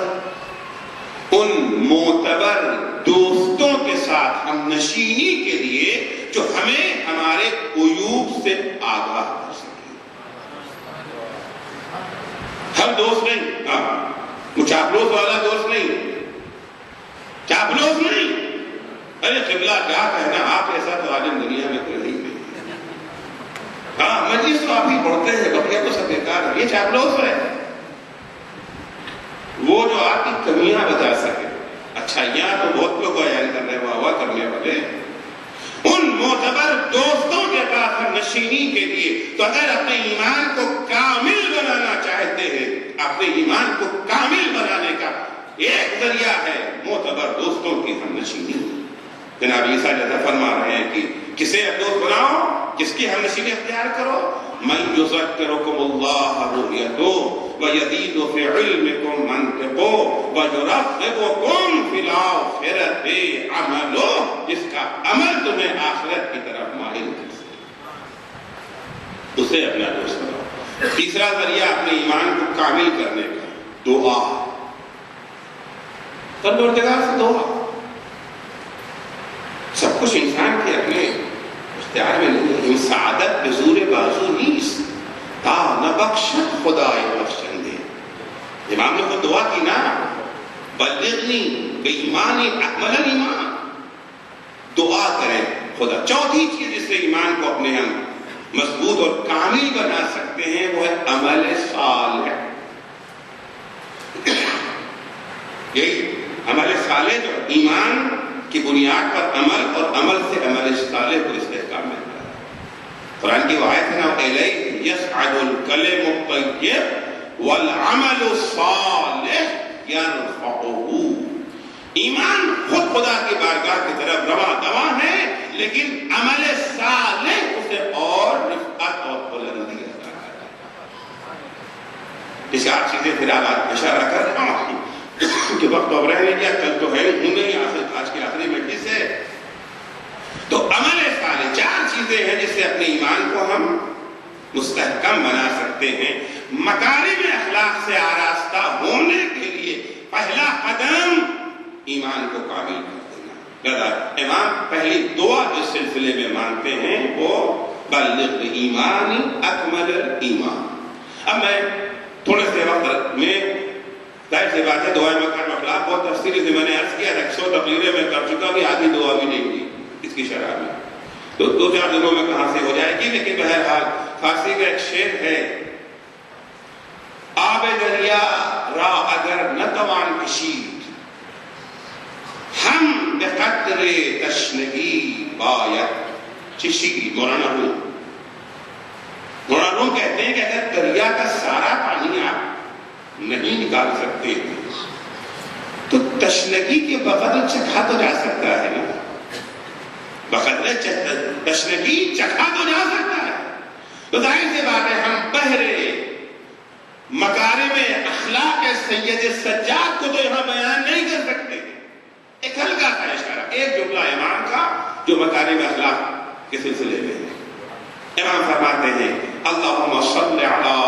ان معتبر دوستوں کے ساتھ ہم نشینی کے لیے جو ہمیں ہمارے عیوب سے آگاہ کر سکے. ہر دوست نہیں, وہ چاپلوس والا دوست نہیں, چاپلوس نہیں. ارے قبلہ کیا کہنا, آپ ایسا تو عالم دنیا میں کوئی نہیں. ہاں مجلس تو آپ ہی پڑھتے ہیں, بقیہ تو سب بیکار ہے, یہ چاپلوس ہے. وہ جو آپ کی کمیاں بتا سکے, اچھائیاں تو بہت لوگ بیان کر رہے, واہ کرنے والے. ان معتبر دوستوں کے پاس ہم نشینی کے لیے, تو اگر اپنے ایمان کو کامل بنانا چاہتے ہیں, اپنے ایمان کو کامل بنانے کا ایک ذریعہ ہے معتبر دوستوں کی ہم نشینی. جناب عیسیٰ جیسا فرما رہے ہیں کہ کسے دوست بناؤ, کس کی ہم نشینی اختیار کرو. من یذکرکم اللہ رؤیتہ ویزید فی علمکم منطقہ ویرغبکم فی الآخرۃ عملہ, جس کا عمل تمہیں آخرت کی طرف مائل کر سکے, اسے اپنا دوست بناؤ. تیسرا ذریعہ اپنے ایمان کو کامل کرنے کا دعا. پروردگار سے دعا. سب کچھ انسان کے اپنے اختیار میں نہیں ہے. سعادت بزور بازو نیست, تا نہ بخشت خدائے بخشن دے. امام نے خود دعا کی نا, بلغنی بایمان اکمل الایمان. دعا کریں خدا. چوتھی چیز جس سے ایمان کو اپنے ہم مضبوط اور کامل بنا سکتے ہیں وہ ہے عمل صالح. یہی عمل صالح جو ایمان کی بنیاد پر عمل اور عمل سے عمل صالح کو استحکام ملتا ہے. قرآن کی وہ آیت ہے نا, الیہ یصعد الکلم الطیب والعمل الصالح یرفعہ. ایمان خود خدا کی بارگاہ کی طرف رواں دواں ہے لیکن عمل صالح اسے اور رفعت اور بلندی عطا کرتا ہے۔ اس 8 چیزیں پھر آج اشارہ کر رہا ہوں کہ وقت اب رہ نہیں گیا، کل تو ہے ہوں گے، آج کی آخری مجلس ہے۔ تو عمل صالح 4 چیزیں ہیں جس سے اپنے ایمان کو ہم مستحکم بنا سکتے ہیں۔ مکارم اخلاق سے آراستہ ہونے کے لیے پہلا قدم ایمان کو کامل کر دینا۔ لہذا امام پہلی دعا جس سلسلے میں مانگتے ہیں وہ بلغ ایمانی اکمل ایمان۔ اب میں تھوڑے سے وقت میں ظاہر سی بات ہے دعائیں مکارم اخلاق بہت تفصیلی سے میں نے عرض کیا، 100 تقریریں میں کر چکا ہوں، آدھی دعا بھی نہیں ہوئی اس کی شرح میں، تو 2-4 دنوں میں کہاں سے ہو جائے گی۔ لیکن بہرحال فارسی کا ایک شعر ہے، آب دریا را اگر نتوان کشید، ہم به قدر تشنگی باید چشید۔ مولانا روم کہتے ہیں کہ اگر دریا کا سارا پانی آپ نہیں نکال سکتے تو تشنگی کے بقدر چکھا تو جا سکتا ہے نا، بقدر تشنگی چکھا تو جا سکتا ہے۔ تو ظاہر سی بات ہے ہم بہرے مکارم اخلاق سید سجاد کو تو یہاں بیان نہیں کر سکتے۔ ایک ہلکا سا اشارہ، ایک جملہ امام کا جو مکارم اخلاق کے سلسلے میں ہے۔ امام فرماتے ہیں اللہم صلی علی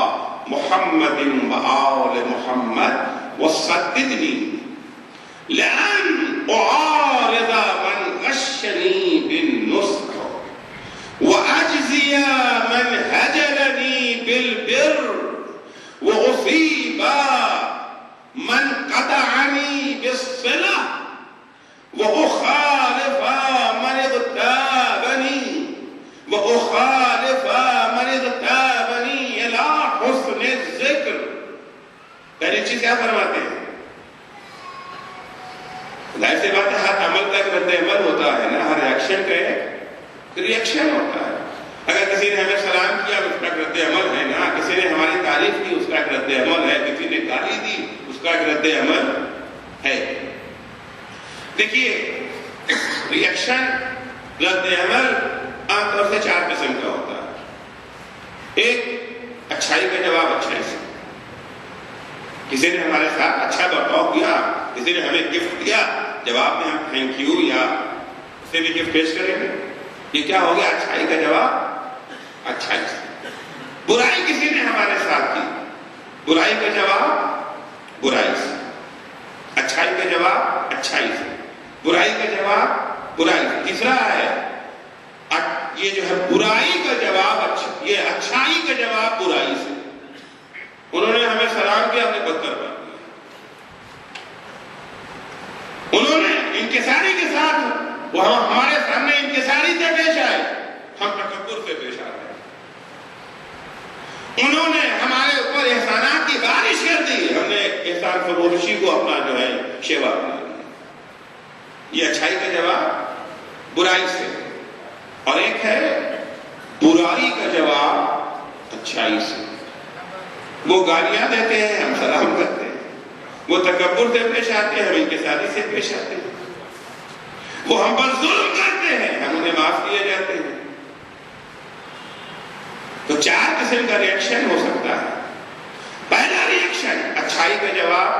محمد وآل محمد وسددنی لأن أعارض من غشنی بالنصح وأجزي من هجرني بالبر وأصيب من قطعني بالصلة وأخالف من اغتابني إلى حسن الذکر۔ پہلی چیز کیا فرماتے ہیں؟ ظاہر سی بات ہے ہر عمل کا ایک رد عمل ہوتا ہے نا، ہر ایکشن کا ایک ری ایکشن ہوتا ہے۔ اگر کسی نے ہمیں سلام کیا اس کا ایک رد عمل ہے نا، کسی نے ہماری تعریف کی اس کا ایک رد عمل ہے، کسی نے گالی دی اس کا ایک رد عمل ہے۔ دیکھیے ری ایکشن، رد عمل عام طور سے 4 قسم کا ہوتا ہے۔ ایک اچھائی کا جواب اچھائی سے، کسی نے ہمارے ساتھ اچھا برتاؤ کیا، کسی نے ہمیں گفٹ دیا، جواب میں ہم تھینک یو یا اسے بھی گفٹ پیش کریں گے، یہ کیا ہو گیا؟ اچھائی کا جواب اچھائی سے۔ برائی کسی نے ہمارے ساتھ کی، برائی کا جواب برائی سے، اچھائی کا جواب اچھائی سے، برائی کا جواب برائی سے۔ تیسرا ہے یہ جو ہے برائی کا جواب یہ اچھائی کا جواب برائی سے۔ انہوں نے ہمیں سلام کیا، ہم نے بدتر کر دیا۔ انہوں نے انکساری کے ساتھ وہ ہمارے سامنے انکساری سے پیش آئے، ہم تکبر سے پیش آ گئے۔ انہوں نے ہمارے اوپر احسانات کی بارش کر دی، ہم نے احسان فروشی کو اپنا جو ہے شیوا بنا لیا۔ یہ اچھائی کا جواب برائی سے۔ اور ایک ہے برائی کا جواب اچھائی سے۔ وہ گالیاں دیتے ہیں، ہم سلام کرتے ہیں۔ وہ تکبر سے پیش آتے ہیں، ہم انکساری سے پیش آتے ہیں۔ وہ ہم پر ظلم کرتے ہیں، ہم انہیں معاف کیے جاتے ہیں۔ تو 4 قسم کا ریئیکشن ہو سکتا ہے۔ پہلا ریئیکشن اچھائی کا جواب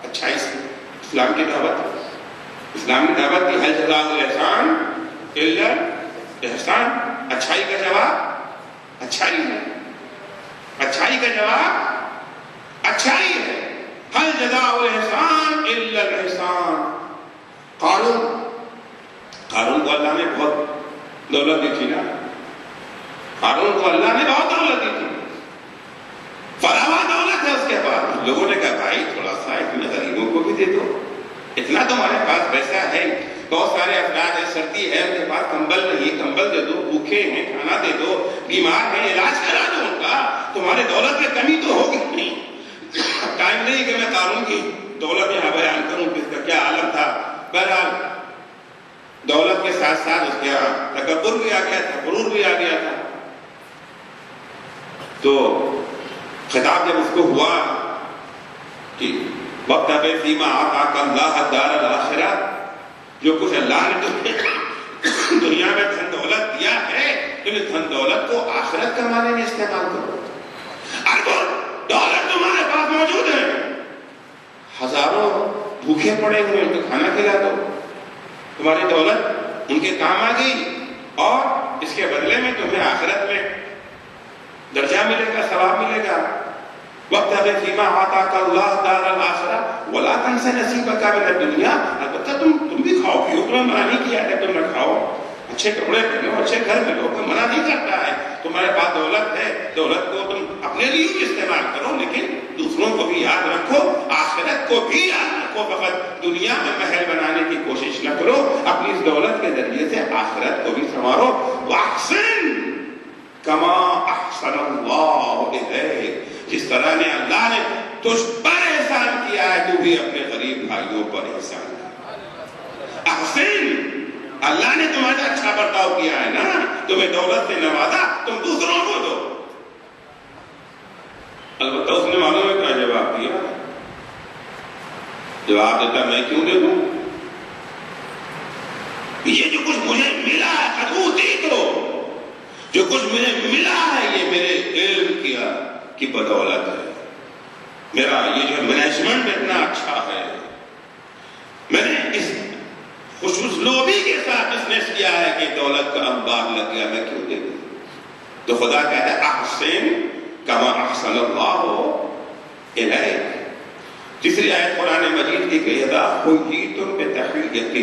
اچھائی سے۔ اسلام کی دعوت، اسلام کی دعوت کی هل جزاء الاحسان الا احسان۔ اچھائی کا جواب اچھائی ہے، اچھائی کا جواب اچھائی ہے۔ هل جزاء الاحسان الا الاحسان۔ قارون کو اللہ نے بہت دولت دی تھی نا، قارون کو اللہ نے بہت دولت دی تھی، فراوان دولت ہے اس کے پاس۔ لوگوں نے کہا بھائی تھوڑا سا اتنے غریبوں کو بھی دے دو، اتنا تمہارے پاس پیسہ ہے، بہت سارے افراد ہیں، سردی ہے، ان کے پاس کمبل نہیں، کمبل دے دو، بھوکے ہیں کھانا دے دو، بیمار ہیں علاج کرا دو ان کا، تمہارے دولت میں کمی تو ہوگی نہیں۔ ٹائم نہیں کہ میں قارون کی دولت یہاں بیان کروں کہ اس کا کیا عالم تھا۔ بہرحال دولت کے ساتھ ساتھ اس کے تکبر بھی آ گیا تھا، غرور بھی آ گیا تھا۔ تو خطاب جب اس کو ہوا کہ وقت فیما آتاک اللہ الدار الاخرہ، جو کچھ اللہ نے دنیا میں دولت کو آخرت کمانے میں استعمال کرو. اربوں دولت تمہارے پاس موجود ہے, ہزاروں بھوکے پڑے ہوئے ان کو کھانا کھلا دو, تمہاری دولت ان کے کام آ گئی, اور اس کے بدلے میں تمہیں آخرت میں درجہ ملے گا, ثواب ملے گا. وَابْتَغِ فِيمَا آتَاكَ اللَّهُ دَارَ الْآخِرَةَ وَلَا تَنْسَ نَصِيبَكَ مِنَ الدُّنْيَا. البتہ تم بھی کھاؤ پیو, تمہیں منع نہیں کیا ہے تم نہ کھاؤ, اچھے کپڑے پہنو, اچھے گھر میں لو, کوئی منع نہیں کرتا ہے. تمہارے پاس دولت ہے, دولت کو تم اپنے لیے بھی استعمال کرو, لیکن دوسروں کو بھی یاد رکھو, آخرت کو بھی یاد رکھو. فقط دنیا میں محل بنانے کی کوشش نہ کرو, اپنی اس دولت کے ذریعے سے آخرت کو بھی سنوارو. وَأَحْسِن كَمَا أَحْسَنَ اللَّهُ إِلَيْكَ. جس طرح نے اللہ نے تجھ پر احسان کیا ہے, تو بھی اپنے غریب بھائیوں پر احسان کیا. احسن, اللہ نے تمہارا اچھا برتاؤ کیا ہے نا, تمہیں دولت سے نوازا, تم دوسروں کو دو. البتہ اس نے معلوم ہے کیا جواب دیا, جواب دیتا میں کیوں دے دوں, یہ جو کچھ مجھے ملا ہے خطوطی تو, جو کچھ مجھے ملا ہے یہ میرے علم کی بدولت ہے. میرا یہ جو مینجمنٹ اتنا اچھا ہے, میں نے اس خوش اسلوبی کے ساتھ بزنس کیا ہے کہ دولت کا انبار لگ گیا, میں کیوں دے دوں. تو خدا کہتا ہے احسن کما احسن اللہ الیک. تیسری آیت قرآن مجید کی کہ اذا حییتم بتحیۃ,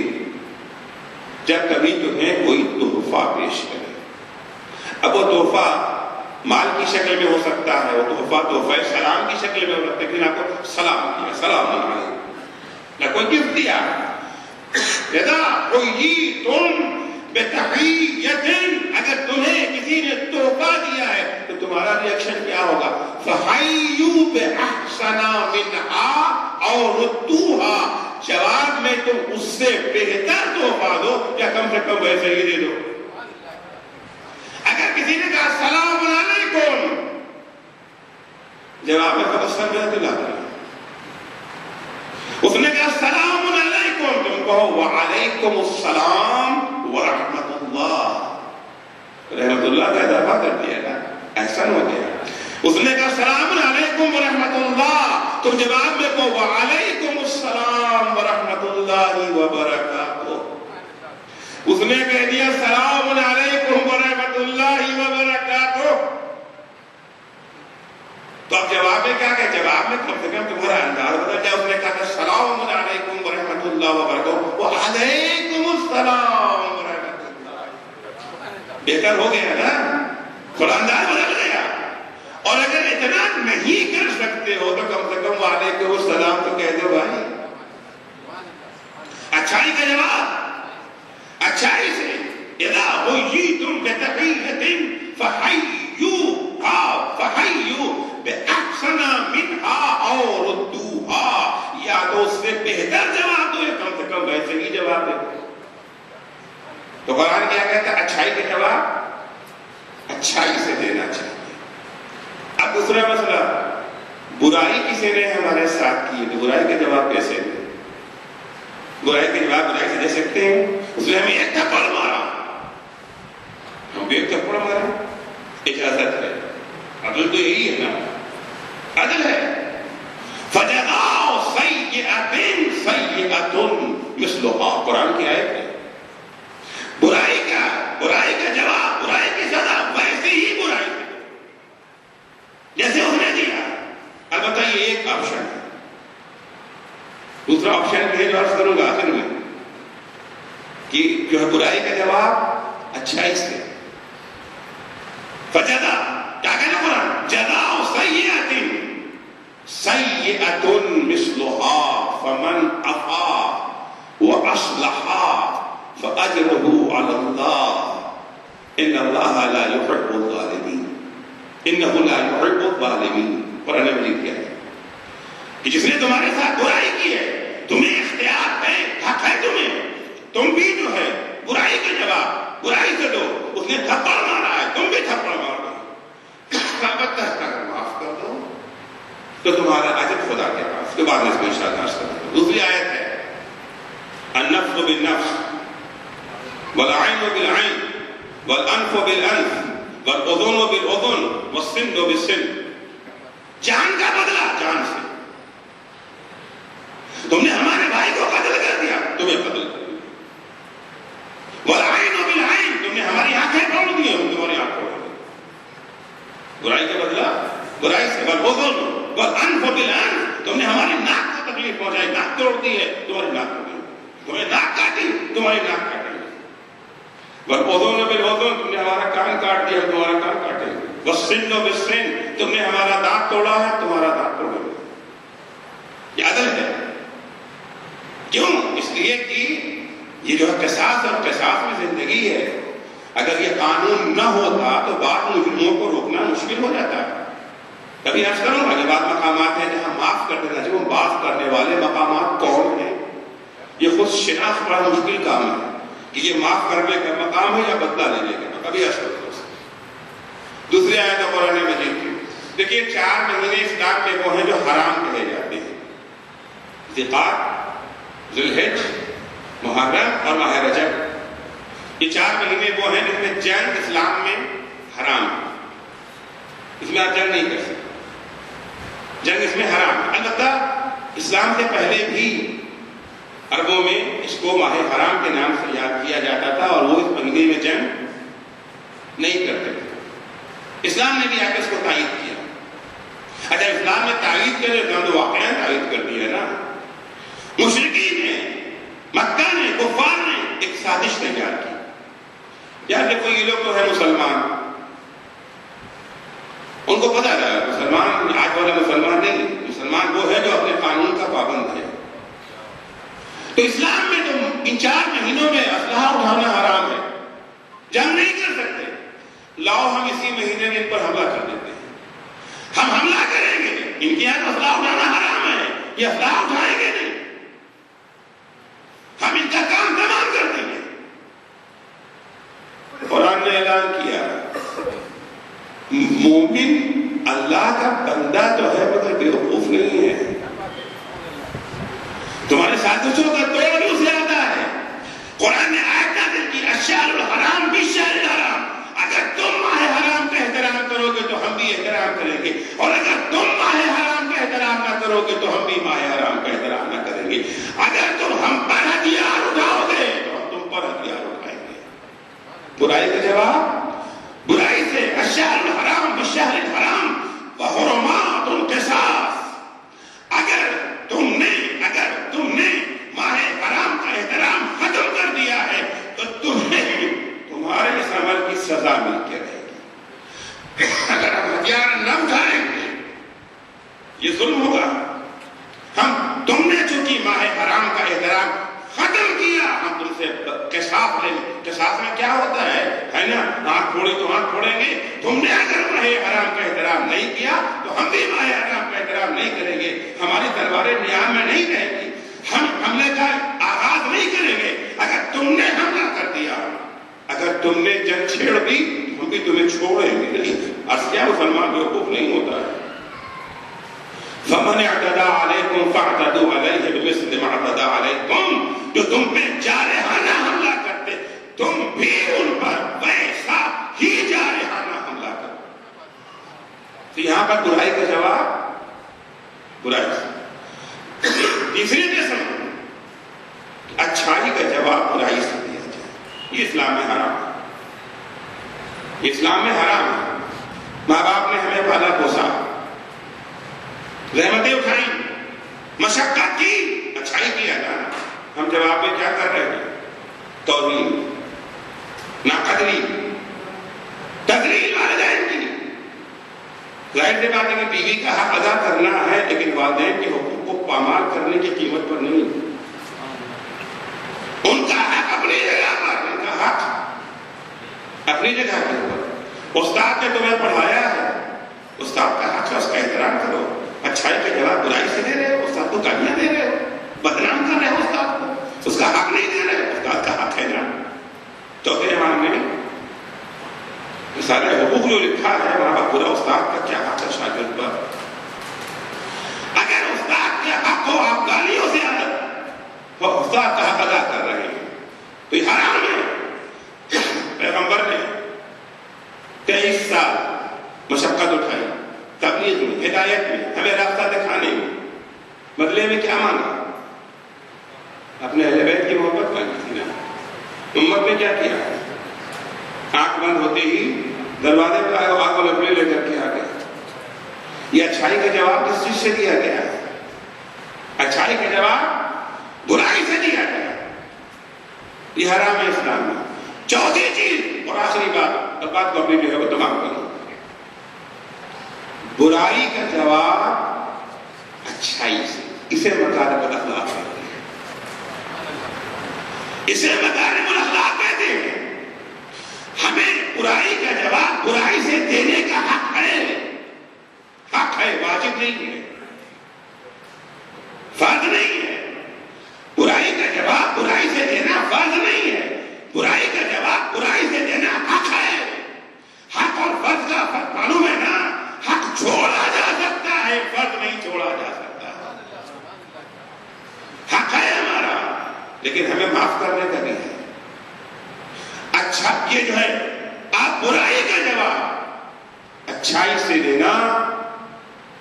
جب کبھی تمہیں کوئی تحفہ پیش کرے. اب وہ تحفہ مال کی شکل میں ہو سکتا ہے, وہ تحفہ سلام کی شکل میں ہو سکتا ہے, کہ آپ کو سلام کیا, سلام علیکم, نہ کوئی گفٹ دیا. اذا حییتم بتحیۃ, اگر تمہیں کسی نے تحفہ دیا ہے تو تمہارا ریئیکشن کیا ہوگا؟ فحیوا باحسن منها او ردوها, جواب میں تم اس سے بہتر تحفہ دو یا کم سے کم ویسے ہی دے دو. اگر کسی نے کہا السلام علیکم, جواب میں فَأَسْلَمْ بِاللَّهِ, اس نے کہا السلام علیکم, تم کہو وعلیکم السلام ورحمت اللہ. رحمت اللہ کا اضافہ کر دیا نا, احسن ہو گیا. اس نے کہا السلام علیکم ورحمت اللہ, تم جواب میں کہو وعلیکم السلام ورحمت اللہ وبرکاتہ. اس نے کہہ دیا السلام علیکم ورحمت اللہ وبرکاتہ, تو اب جواب میں کیا کہ جواب میں کم سے کم تمہارا انداز بدل جائے. اس نے کہا کہ السلام علیکم ورحمت اللہ وبرکاتہ, وعلیکم السلام ورحمت اللہ. بہتر ہو گیا نا, تھوڑا انداز بدل گیا. اور اگر اتنا نہیں کر سکتے ہو تو کم سے کم وعلیکم السلام تو کہہ دو بھائی. اچھائی کا جواب اچھائی سے. اذا حییتم بتحیۃ فحیوا باحسن منها او ردوها, یا تو اس سے بہتر جواب دو یا کم سے کم ویسے ہی جواب دے. تو قرآن کیا کہتا ہے؟ اچھائی کا جواب اچھائی سے دینا چاہیے. اب دوسرا مسئلہ, برائی کسی نے ہمارے ساتھ کی تو برائی کا جواب کیسے دیں؟ برائی کا جواب برائی سے دے سکتے ہیں. اس نے ہمیں ایک تھپڑ مارا, ہم بھی ایک تھپڑ مارا, اجازت ہے. عدل تو یہی ہے نا, عدل ہے. فَجَزَاءُ سَيِّئَةٍ سَيِّئَةٌ مِثْلُهَا, قرآن کی آیت ہے. برائی کا جواب, برائی کی سزا ویسے ہی برائی ہے جیسے اس نے دیا. البتہ یہ ایک آپشن ہے. دوسرا آپشن بھی ہے جو عرض کروں گا آخر میں, کہ جو ہے برائی کا جواب اچھائی سے. فجزا, کیا کہنا قرآن؟ جزاء سیئۃ سیئۃ مثلها فمن عفا واصلح فاجرہ علی اللہ ان اللہ لا يحب الظالمین. انہ لا يحب الظالمین. قرآن مجید کیا ہے کہ جس نے تمہارے ساتھ برائی کی ہے, تمہیں اختیار ہے, حق ہے تمہیں, تم بھی جو ہے برائی کا جواب برائی سے دو. اس نے تھپڑ مارا ہے, تم بھی تھپڑ مار دو. البتہ اگر معاف کر دو تو تمہارا اجر خدا کے پاس. اس کے بعد اس کو انشاءاللہ عرض کروں گا. دوسری آیت ہے النفس بالنفس والعین بالعین والانف بالانف والأذن بالأذن والسن بالسن، جان کا بدلہ جان سے. تم نے ہمارے بھائی کو قتل کر دیا، تمہیں قتل کر دیا. والعین بالعین، تم نے ہماری آنکھیں توڑ دی، ہم تمہاری آنکھ توڑ دی. برائی کا بدلہ برائی سے. والأذن والأنف بالأنف، تم نے ہماری ناک کو تکلیف پہنچائی، ناک توڑ دی ہے، تمہاری ناک توڑ دی. تمہیں ناک کاٹی، تمہاری ناک کاٹی. والأذن بالأذن، تم نے ہمارا کان کاٹ دیا، تمہارا کان کاٹے. والسن بالسن، تم نے ہمارا دانت توڑا ہے، تمہارا دانت توڑے. یہ عدل ہے. کیوں؟ اس لیے کہ یہ جو قصاص اور قصاص میں زندگی ہے. اگر یہ قانون نہ ہوتا تو بعض مجرموں کو روکنا مشکل ہو جاتا ہے. کبھی عرض کروں گا، یہ بعض مقامات ہیں جہاں معاف کر دینا چاہیے. معاف کرنے والے مقامات کون ہیں؟ یہ خود شناخت بڑا مشکل کام ہے کہ یہ معاف کرنے کا مقام ہے یا بدلہ لینے کا. کبھی عرض کروں گا. دوسری آیت ہے قرآن مجید کی. دیکھیے 4 مہینے اسلام میں وہ ہیں جو حرام کہے جاتے ہیں: ذوالقعدہ، ذوالحج، محرم اور ماہ رجب. یہ 4 مہینے وہ ہیں جن میں جنگ اسلام میں حرام ہے. اس میں آپ جنگ نہیں کر سکتے، جنگ اس میں حرام ہے. البتہ اسلام سے پہلے بھی عربوں میں اس کو ماہ حرام کے نام سے یاد کیا جاتا تھا اور وہ اس مہینے میں جنگ نہیں کرتے تھے. اسلام نے بھی آ کے اس کو تائید کیا. اچھا، اسلام نے تائید کرے تو واقعہ تائید کر دی ہے نا. مشرکین نے، مکہ نے، کفار نے ایک سازش تیار کی. یار دیکھو، یہ لوگ تو ہے مسلمان، ان کو پتا تھا مسلمان آج والا مسلمان نہیں. مسلمان وہ ہے جو اپنے قانون کا پابند ہے. تو اسلام میں تو ان 4 مہینوں میں اسلحہ اٹھانا حرام ہے، جنگ نہیں کر سکتے. لاؤ ہم اسی مہینے میں ان پر حملہ کر دیتے ہیں. ہم حملہ کریں گے، ان کے یہاں اسلحہ اٹھانا حرام ہے، یہ اسلحہ اٹھائیں گے نہیں، ہم ان کا کام تمام کر دیں گے. قرآن نے اعلان کیا مومن اللہ کا بندہ تو ہے مگر بیوقوف نہیں ہے. تمہارے سازشوں کا توڑ بھی اسے آتا ہے. قرآن نے آیت نازل کی: الشہر الحرام بالشہر الحرام. اگر تم ماہ حرام کا احترام کرو گے تو ہم بھی احترام کریں گے، اور اگر تم ماہ حرام کا احترام نہ کرو گے تو ہم بھی ماہ حرام کا احترام نہ کریں گے. اگر تم ہم پر ہتھیار اٹھاؤ گے تو ہم تم پر ہتھیار اٹھائیں گے. برائی کا جواب برائی سے. الشہر الحرام بالشہر الحرام وحرمات قصاص. اگر تم نے ماہ حرام کا احترام ختم کر دیا ہے تو تمہیں تمہارے اس عمل کی سزا مل کے رہے گی. اگر ہم ہتھیار نہ اٹھائیں گے یہ ظلم ہوگا. تم نے چونکہ ماہ حرام کا احترام ختم کیا، ہم تم سے قصاص لیں. قصاص میں کیا ہوتا ہے نا، آنکھ پھوڑی تو آنکھ پھوڑیں گے. تم نے اگر ماہ حرام کا احترام نہیں کیا تو ہم بھی ماہ حرام کا احترام نہیں کریں گے. ہماری تلواریں نیام میں نہیں رہیں گی، ہم حملے کا آغاز نہیں کریں گے. اگر تم نے حملہ کر دیا، اگر تم نے جنگ چھیڑ دی، ہم بھی تمہیں چھوڑیں گے نہیں. کیا مسلمان بیوقوف نہیں ہوتا ہے. فَمَنِ اعْتَدَىٰ عَلَيْكُمْ فَاعْتَدُوا عَلَيْهِ بِمِثْلِ مَا اعْتَدَىٰ عَلَيْكُمْ. جو تم پہ جارحانہ حملہ کرتے، تم بھی ان پر ویسا ہی جارحانہ حملہ کرو. تو یہاں پر برائی کا جواب برائی سے. تیسری قسم اچھائی کا جواب برائی سے دیا جائے. یہ اسلام میں حرام ہے. اسلام میں حرام ہے. ماں باپ نے ہمیں پالا پوسا، رحمتیں اٹھائیں، مشقت کی، اچھائی کیا جانا. ہم جواب میں کیا کر رہے ہیں؟ توہین، ناقدری، تذلیل والدین کی. ظاہر سی بات ہے کہ بیوی کا حق ادا کرنا ہے، لیکن والدین کے حقوق کو پامال کرنے کی قیمت پر نہیں. ان کا حق اپنی جگہ پر، ان کا حق اپنی جگہ پر. استاد نے تمہیں پڑھایا ہے، استاد کا حق ہے، اس کا احترام کرو. اچھائی کا جواب برائی سے دے رہے ہو، استاد کو گالیاں دے رہے ہو، بدنام کر رہے ہو استاد کو، اس کا حق نہیں دے رہے. استاد کا حق ہے نا. چوتھے امام نے سارے حقوق جو لکھا ہے وہاں پر پورا استاد کا کیا حق ہے شاگرد پر. اگر استاد کے حق کو آپ گالیوں سے استاد کا حق ادا کر رہے ہیں تو یہ حرام ہے. پیغمبر نے 23 مشقت اٹھائی تبلیغ میں، ہدایت میں، ہمیں راستہ دکھانے میں، بدلے میں کیا مانگا؟ اپنے اہل بیت کی محبت مانگی تھی نا۔ امت نے کیا کیا؟ آنکھ بند ہوتے ہی دروازے پر آئے، آگ و لکڑی لے کر کے آ گئے۔ یہ اچھائی کا جواب کس چیز سے دیا گیا ہے؟ اچھائی کا جواب برائی سے دیا گیا۔ یہ حرام ہے اسلام میں۔ چوتھی چیز اور آخری بات کو اپنی جو ہے وہ تمام کروں، برائی کا جواب اچھائی سے، اسے مکارم الاخلاق کہتے ہیں۔ اسے مکارم الاخلاق کہتے ہیں۔ ہمیں برائی کا جواب برائی سے دینے کا حق ہے، حق ہے، واجب نہیں ہے، فرض نہیں ہے۔ برائی کا جواب برائی سے دینا فرض نہیں ہے، برائی کا جواب برائی سے دینا حق ہے۔ حق اور فرض کا فرق معلوم ہے نا؟ حق چھوڑا جا سکتا ہے، فرض نہیں چھوڑا جا سکتا۔ حق ہے ہمارا، لیکن ہمیں معاف کرنے کا بھی ہے۔ اچھا، یہ جو ہے آپ برائی کا جواب اچھائی سے دینا،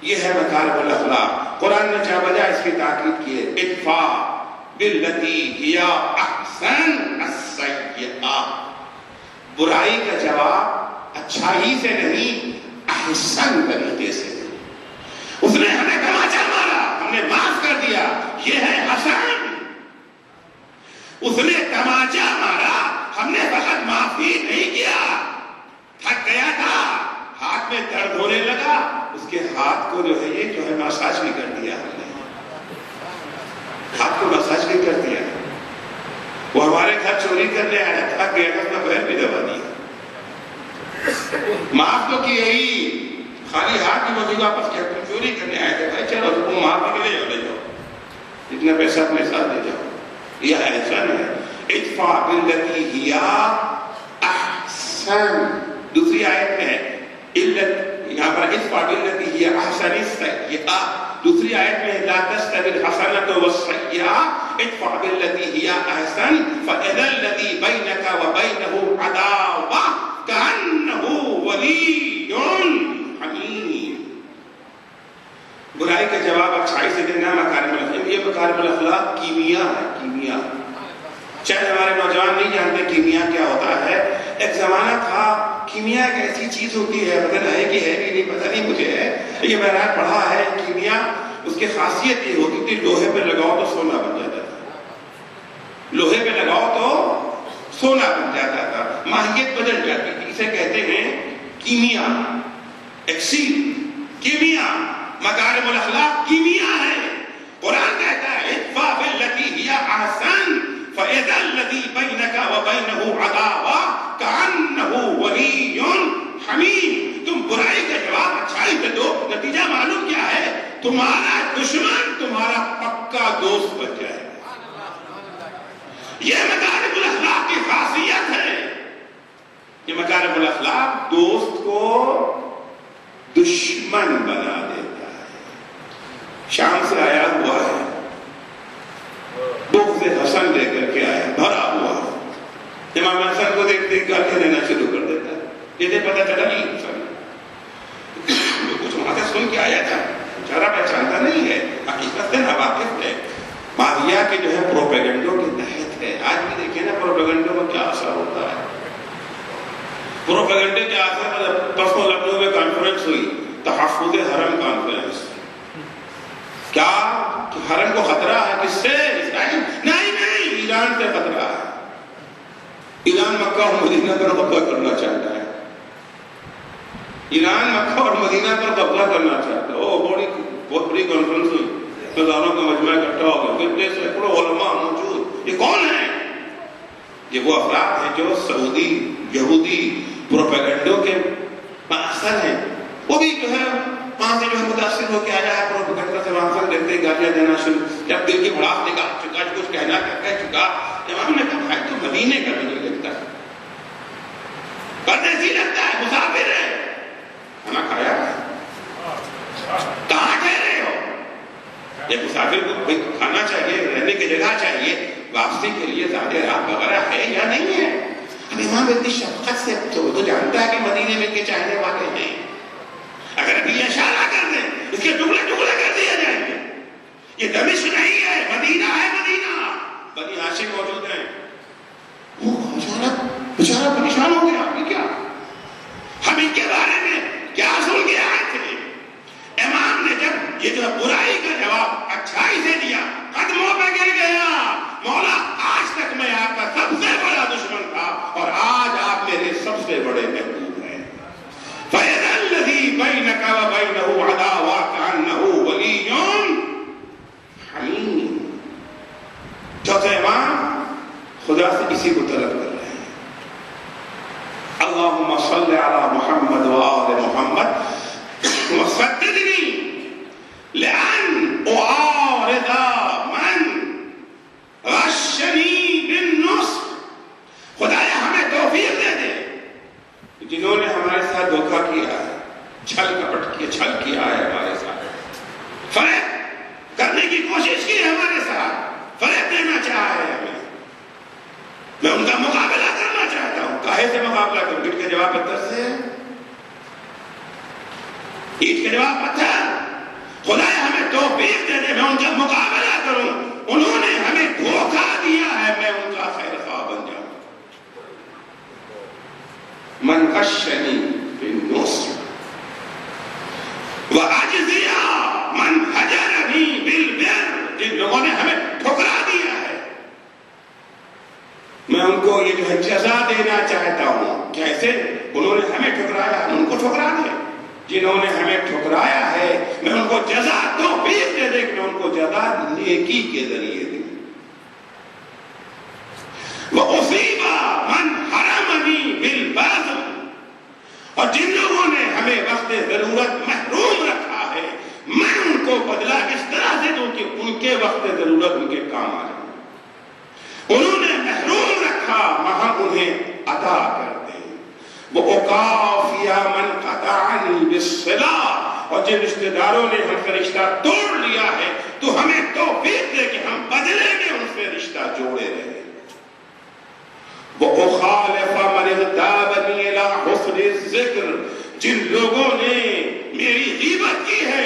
یہ ہے مکارم الاخلاق۔ قرآن نے جا بجا اس کی تاکید کی ہے، ادفع باللتی ہی احسن السیئہ، برائی کا جواب اچھائی سے نہیں، احسن طریقے سے۔ اس نے ہمیں تماچا مارا، ہم نے معاف کر دیا، یہ ہے حسن۔ اس نے تماچا مارا، ہم نے فقط معافی نہیں کیا، تھک گیا تھا، ہاتھ میں درد ہونے لگا، اس کے ہاتھ کو جو ہے یہ جو ہے مساج بھی کر دیا، ہم نے ہاتھ کو مساج بھی کر دیا۔ وہ ہمارے گھر چوری کرنے آیا، تھک گیا تھا، اپنا پیر بھی دبا دیا۔ معاف تو کی ہی، خالی ہاتھ کی وزی واپس کیا، تم چوری کرنے آئے تھے، بھائی چلو تم معافی کے لے جاؤ، اتنا پیسہ اپنے ساتھ لے جاؤ۔ یہ احسان ہے، ادفع باللتی ہی احسن۔ دوسری آیت میں ہے یہاں پر ادفع باللتی ہی احسن السیئہ، دوسری آیت میں لا تستوی الحسنۃ والسیئہ ادفع باللتی ہی احسن فاذا الذی بینک وبینہ عداوہ کأنہ ولی حمیم۔ برائی کا جواب اچھائی سے دینا مکارم الاخلاق، یہ مکارم الاخلاق کیمیا ہے، کیمیا۔ شاید ہمارے نوجوان نہیں جانتے کیمیا کیا ہوتا ہے۔ ایک زمانہ تھا کیمیا ایک ایسی چیز ہوتی ہے، پتہ ہے کہ ہے کہ نہیں پتہ نہیں مجھے ہے، یہ میں نے پڑھا ہے کیمیا، اس کی خاصیت یہ ہوتی تھی لوہے پہ لگاؤ تو سونا بن جاتا تھا، لوہے پہ لگاؤ تو سونا بن جاتا تھا، ماہیت بدل جاتی تھی۔ اسے کہتے ہیں کیمیا، ایکسیل، کیمیا۔ مکارم الاخلاق کیمیا ہے۔ قرآن کہتا ہے ادفع باللتی ہی احسن فاذا الذی بینک وبینہ عداوہ کأنہ ولی حمیم۔ تم برائی کا جواب اچھائی سے دو، نتیجہ معلوم کیا ہے؟ تمہارا دشمن تمہارا پکا دوست بن جائے۔ یہ مکارم الاخلاق کی خاصیت ہے۔ یہ مکارم الاخلاق دوست کو دشمن بنا دیتا ہے۔ شام سے آیا ہوا ہے، بغض حسن لے کر کے آیا، بھرا ہوا ہے، امام حسن کو دیکھتے ہی گالیاں دینا شروع کر دیتا ہے۔ یہ پتہ چلا نہیں حسن کچھ وہاں سے سن کے آیا تھا، بیچارہ پہچانتا نہیں ہے، حقیقت سے ناواقف ہے، ماویہ کے جو ہے پروپیگنڈوں کے تحت ہے۔ آج بھی دیکھیں نا پروپیگنڈوں کا کیا اثر ہوتا ہے۔ پروپیگنڈے کے اثر پر پرسوں لکھنؤ میں کانفرنس ہوئی، تحفظ حرم کانفرنس۔ کیا حرم کو خطرہ ہے؟ کس سے؟ اسرائیل؟ نہیں نہیں، ایران سے خطرہ ہے۔ ایران مکہ اور مدینہ پر قبضہ کرنا چاہتا ہے، ایران مکہ اور مدینہ پر قبضہ کرنا چاہتا ہے۔ بہت بڑی کانفرنس ہوئی، ہزاروں کا مجمع اکٹھا ہو گیا، کتنے سینکڑوں علماء موجود۔ یہ کون ہے؟ یہ وہ افراد ہیں جو سعودی یہودی پروپیگنڈوں کے اثر ہیں۔ وہ بھی جو ہے وہاں سے جو ہے متاثر ہو کے آیا ہے، پروپیگنڈا سے وہاں سے دیکھتے ہی گالیاں دینا شروع، جب دل کی بھڑاس نکال چکا، کچھ کہنا کہہ چکا، امام نے کہا بھائی تو مدینے کا بھی نہیں لگتا، پردیسی لگتا ہے، مسافر ہے، کھانا کھایا کہاں ٹھہرے ہو؟ یہ مسافر کو کھانا چاہیے، رہنے کی جگہ چاہیے، واپسی کے لیے زیادہ راہ وغیرہ ہے یا نہیں ہے؟ اب امام اتنی شفقت سے تو جانتا ہے کہ مدینے میں کے چاہنے والے ہیں، اگر ابھی اشارہ کر دیں اس کے ٹکڑے ٹکڑے کر دیے جائیں گے. یہ دمشق نہیں ہے، مدینہ ہے، مدینہ. بنی ہاشم موجود ہیں. وہ بیچارہ پریشان ہو گیا. یہ کیا؟ ہم ان کے بارے میں کیا سن کے آئے تھے؟ امام نے جب یہ جو برائی کا جواب اچھائی سے دیا قدموں پہ گر گیا. مولا آج تک میں آپ کا سب سے بڑا دشمن تھا اور آج آپ میرے سب سے بڑے محبوب ہیں. فَإِذَا الَّذِي بَيْنَكَ وَبَيْنَهُ عَدَاوَةٌ كَأَنَّهُ وَلِيٌّ حَمِيمٌ. چوتھا امام خدا سے کسی کو طلب کر رہے ہیں. اللہم صلی علی محمد وآل محمد وسددنی لأن أعارض من غشنی بالنصح. خدایا ہمیں توفیق دے دے جنہوں نے ہمارے ساتھ دھوکہ کیا ہے، چھل کپٹ کیا، چھل کیا ہے ہمارے ساتھ، فریب کرنے کی کوشش کی ہے ہمارے ساتھ، فریب دینا چاہا ہے ہمیں. میں ان کا مقابلہ کرنا چاہتا ہوں. کاہے سے مقابلہ کروں؟ اینٹ کے جواب پتھر سے. اینٹ کے جواب پتھر. خدایا ہمیں توفیق دے دے میں ان کا مقابلہ کروں. انہوں نے ہمیں دھوکہ دیا ہے، میں ان کا خیر خواہ بن جاؤں. من غشنی بالنصح وأجزی من ہجرنی بالبر. جن لوگوں نے ہمیں ٹھکرا دیا ہے میں ان کو یہ جو ہے جزا دینا چاہتا ہوں. کیسے؟ انہوں نے ہمیں ٹھکرایا، ہم ان کو ٹھکرا دیں. جنہوں نے ہمیں ٹھکرایا ہے میں ان کو جزا توفیق دے دے کہ میں ان کو جزا نیکی کے ذریعے دوں. وَأُصِيبَ مَنْ حَرَمَنِي بِالْبَذْلِ. اور جن لوگوں نے ہمیں وقت ضرورت محروم رکھا ہے میں ان کو بدلہ اس طرح سے دوں کہ ان کے وقت ضرورت ان کے کام آ جائے. انہوں نے محروم رکھا وہاں انہیں عطا کر دیں. وَأُقَافِيَ مَنْ قَطَعَنِي بِالصِّلَةِ. اور جن رشتہ داروں نے ہم سے رشتہ توڑ لیا ہے تو ہمیں توفیق دے کہ ہم بدلے میں ان سے رشتہ جوڑے رہیں. وَأُخَالِفَ مَنِ اغْتَابَنِي إِلَىٰ حُسْنِ الذِّكْرِ. جن لوگوں نے میری غیبت کی ہے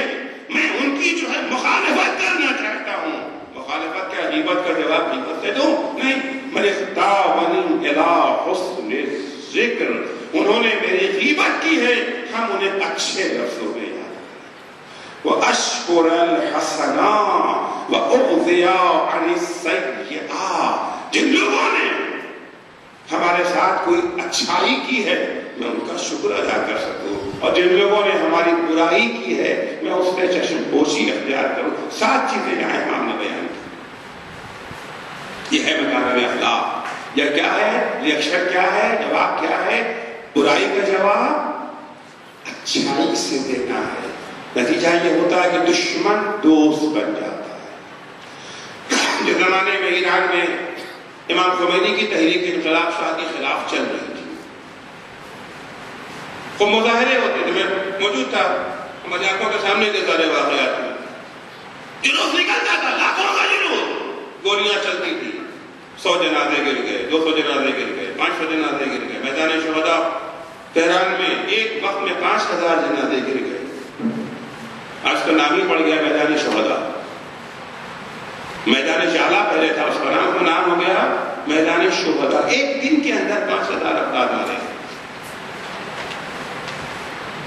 میں ان کی جو ہے مخالفت کرنا چاہتا ہوں. مخالفت کیا؟ غیبت کا جواب غیبت سے دوں؟ نہیں. مَنِ اغْتَابَنِي إِلَىٰ حُسْنِ الذِّكْرِ. انہوں نے میری غیبت کی ہے ہم انہیں اچھے لفظوں میں یاد کریں. وَأَشْكُرَ الْحَسَنَاتِ وَأُغْضِيَ عَنِ السَّيِّئَاتِ. جن لوگوں نے ہمارے ساتھ کوئی اچھائی کی ہے میں ان کا شکر ادا کر سکوں اور جن لوگوں نے ہماری برائی کی ہے میں اس سے چشم پوشی اختیار کروں. 7 چیزیں یہاں امام نے بیان کی. یہ ہے مکارم اخلاق. یہ کیا ہے؟ ریئیکشن کیا ہے؟ جواب کیا ہے؟ برائی کا جواب اچھائی سے دینا ہے. نتیجہ یہ ہوتا ہے کہ دشمن دوست بن جاتا ہے. جس زمانے میں ایران میں امام خمینی کی تحریک انقلاب شاہ کے خلاف چل رہی تھی، خوب مظاہرے ہوتے تھے. میں موجود تھا، ہماری آنکھوں کے سامنے کے سارے واقعات میں جلوس نکلتا تھا، لاکھوں کا جلوس. گولیاں چلتی تھی. 100 جنازے گر گئے، 200 جنازے گر گئے، 500 جنازے گر گئے. میدان شہداء تہران میں ایک وقت میں 5000 جنازے گر گئے. آج کا نام ہی پڑ گیا میدان شہداء. میدان شعلہ پہلے تھا، اس کا نام ہو گیا میدان شہداء. ایک دن کے اندر 5000 افراد مارے.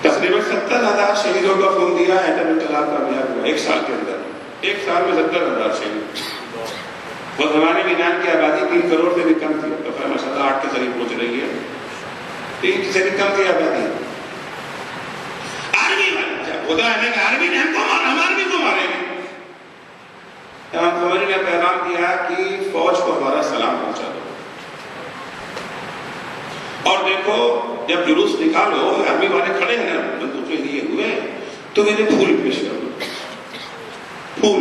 تقریباً 70,000 شہیدوں کا خون دیا ہے تب انقلاب کامیاب ہوا. 1 سال کے اندر، 1 سال میں 70,000 شہید. وہ زمانے میں ایران کی آبادی 3 کروڑ سے بھی کم تھی. تو خیر ماشاءاللہ 8 کے قریب پہنچ رہی ہے. 3 سے بھی کم تھی آبادی. آرمی والے خدا ہے کہ آرمی نے ہم کو مارا، ہم آرمی کو ماریں گے. امام خمینی نے پیغام دیا کہ فوج کو ہمارا سلام پہنچا دو. اور دیکھو جب جلوس نکالو آرمی والے کھڑے ہیں نا بندوقیں لیے ہوئے تو میرے پھول پیش کر دو. پھول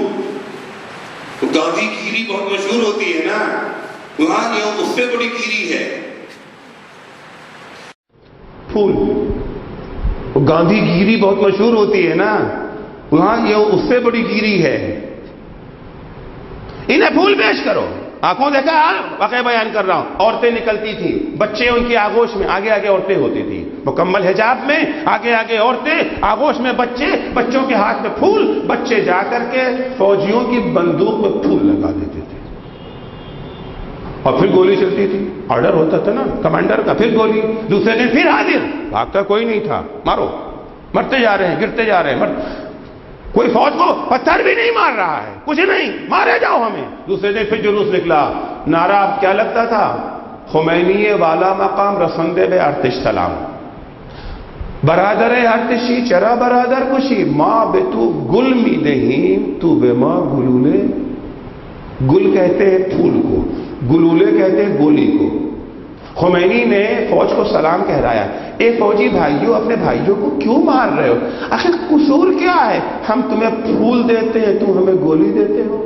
گاندھی گیری بہت مشہور ہوتی ہے نا، وہاں یہ اس سے بڑی گیری ہے. پھول گاندھی گیری بہت مشہور ہوتی ہے نا، وہاں یہ اس سے بڑی گیری ہے. انہیں پھول پیش کرو. آنکھوں دیکھا، واقعہ بیان کر رہا ہوں، عورتیں نکلتی تھیں، بچے ان کی آغوش میں، آگے آگے عورتیں ہوتی تھیں مکمل حجاب میں، آگے آگے عورتیں، آغوش میں بچے، بچوں کے ہاتھ میں پھول، بچے جا کر کے فوجیوں کی بندوق میں پھول لگا دیتے تھے اور پھر گولی چلتی تھی، آرڈر ہوتا تھا نا کمانڈر کا، پھر گولی، دوسرے دن پھر حاضر، بھاگتا کوئی نہیں تھا، مارو، مرتے جا رہے ہیں، گرتے جا رہے ہیں، کوئی فوج کو پتھر بھی نہیں مار رہا ہے، کچھ نہیں، مارے جاؤ ہمیں۔ دوسرے دن پھر جلوس نکلا، نعرہ کیا لگتا تھا؟ خمینی والا مقام رسندے بے ارتش سلام، برادر ارتشی چرا برادر کشی، ماں بے تو گل می دہیم تو بے ماں گلولے، گل کہتے ہیں پھول کو، گلولے کہتے ہیں گولی کو۔ خمینی نے فوج کو سلام کہرایا، اے فوجی بھائیوں، اپنے بھائیوں کو کیوں مار رہے ہو؟ آخر قصور کیا ہے؟ ہم تمہیں پھول دیتے ہیں، تم ہمیں گولی دیتے ہو۔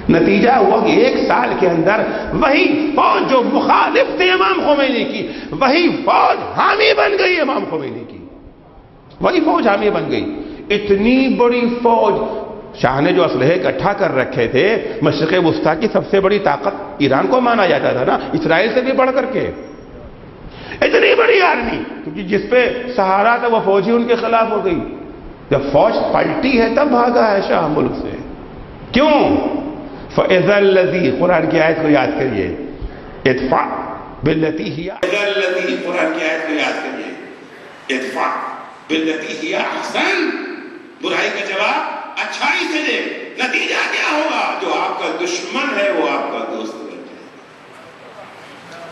نتیجہ ہوا کہ 1 سال کے اندر وہی فوج جو مخالف تھی امام خمینی کی، وہی فوج حامی بن گئی امام خمینی کی، وہی فوج حامی بن گئی۔ اتنی بڑی فوج، شاہ نے جو اسلحے اکٹھا کر رکھے تھے، مشرق وسطیٰ کی سب سے بڑی طاقت ایران کو مانا جاتا تھا نا، اسرائیل سے بھی بڑھ کر کے، اتنی بڑی آرمی، کیونکہ جس پہ سہارا تھا وہ فوج ہی ان کے خلاف ہو گئی۔ جب فوج پلٹی ہے تب بھاگا ہے شاہ ملک سے، کیوں؟ فَإِذَا الَّذِي، قرآن کی آیت کو یاد کریے، ادفع باللتی ہی، اِذَا الَّذِي، قرآن کی آیت کو یاد کریے، ادفع باللتی ہی احسن، برائی کا جواب اچھائی سے دے، نتیجہ کیا ہوگا؟ جو آپ کا دشمن ہے وہ آپ کا دوست بن جائے۔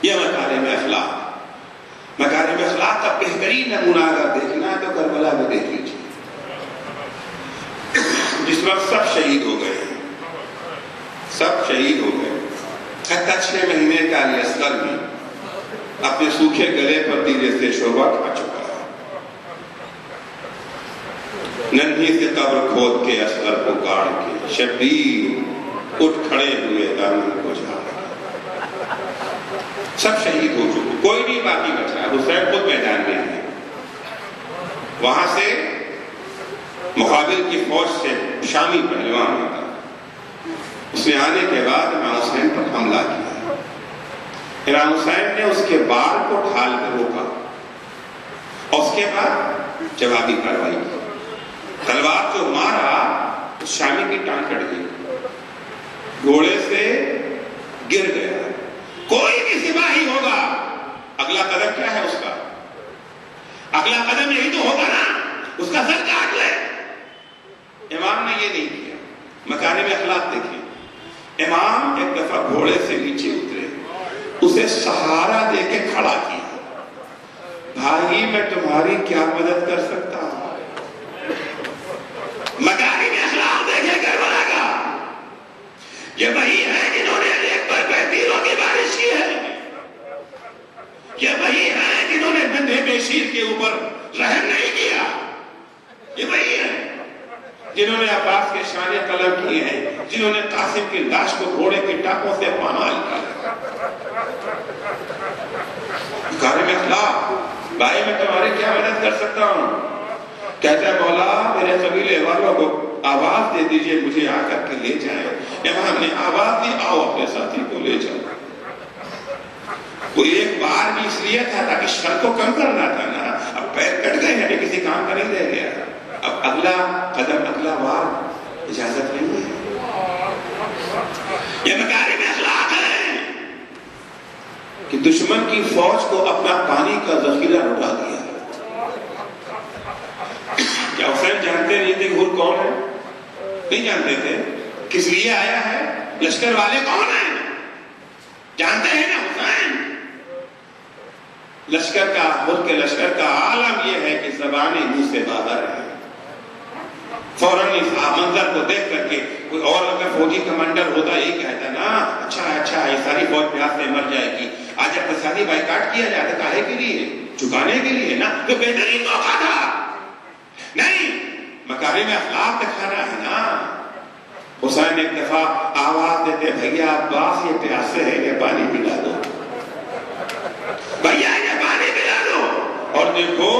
یہ مکارم اخلاق، مکارم اخلاق کا بہترین نمونہ اگر دیکھنا ہے تو کربلا میں دیکھ لیجیے، جس وقت سب شہید ہو گئے، سب شہید ہو گئے، حتیٰ 6 مہینے کا علی اصغر بھی اپنے سوکھے گلے پر تیرے سے شعبہ کھا چکا ہے۔ ننھی سے قبر کھود کے اصغر کو گاڑ کے شبیر اٹھ کھڑے ہوئے دامن کو جھاڑ کے، سب شہید ہو چکے، کوئی نہیں باقی بچا، حسین خود میدان میں ہے۔ وہاں سے مقابل کی فوج سے شامی پہلوان آتا، اس نے آنے کے بعد امام حسین پر حملہ کیا، امام حسین نے اس کے بال کو ڈھال کر روکا اور اس کے بعد جوابی کارروائی کی، تلوار جو مارا شامی کی ٹانگ کٹ گئی، گھوڑے سے گر گیا۔ کوئی بھی سپاہی ہوگا، اگلا قدم کیا ہے اس کا؟ اگلا قدم یہی تو ہوگا نا، اس کا سر کاٹ لے۔ امام نے یہ نہیں کیا۔ مکارم اخلاق دیکھیں، امام ایک دفعہ گھوڑے سے نیچے اترے، اسے سہارا دے کے کھڑا کیا، بھائی میں تمہاری کیا مدد کر سکتا ہوں؟ مکارم اخلاق دیکھیں کربلا کا، یہ وہی ہے جنہوں نے ایک پر پہ تیروں کی بارش کی ہے، یہ وہی ہے جنہوں نے بندے بشیر کے اوپر رحم نہیں کیا، یہ وہی ہے جنہوں نے عباس کے شانے قلم کیے ہیں، جنہوں نے قاسم کی لاش کو گھوڑے کے ٹاپوں سے پامال کیا۔ مکارم اخلاق، بھائی میں تمہاری کیا مدد کر سکتا ہوں؟ کہتا ہے مولا میرے قبیلے والوں کو آواز دے دیجئے مجھے آ کر کے لے جائیں۔ امام نے آواز دی، آؤ اپنے ساتھی کو لے جاؤ۔ وہ ایک بار بھی اس لیے تھا تاکہ شر کو کم کرنا تھا نا، اب پیر کٹ گئے ہیں، کسی کام کا نہیں رہ گیا، اب اگلا قدم، اگلا وار اجازت نہیں ہے۔ یہ مکارم اخلاق ہے کہ دشمن کی فوج کو اپنا پانی کا ذخیرہ لٹا دیا۔ کیا حسین جانتے نہیں تھے حور کون ہے؟ نہیں جانتے تھے، کس لیے آیا ہے، لشکر والے کون ہیں؟ جانتے ہیں نا حسین؟ لشکر کا، ملک کے لشکر کا عالم یہ ہے کہ زبانیں منہ سے باہر ہیں۔ فوراً اس منظر کو دیکھ کر کے کوئی اور اگر فوجی کمانڈر ہوتا یہ کہتا نا اچھا یہ ساری فوج پیاس سے مر جائے گی، آج اقتصادی بائیکاٹ کیا جاتا، کاہے کے لیے؟ چکانے کے لیے نا، تو بہترین موقع تھا۔ نہیں، مکارم اخلاق دکھانا ہے نا۔ حسین ایک دفعہ آواز دیتے، بھیا عباس یہ پیاسے ہیں، یہ پانی پلا دو، بھیا یہ پانی پلا دو۔ اور دیکھو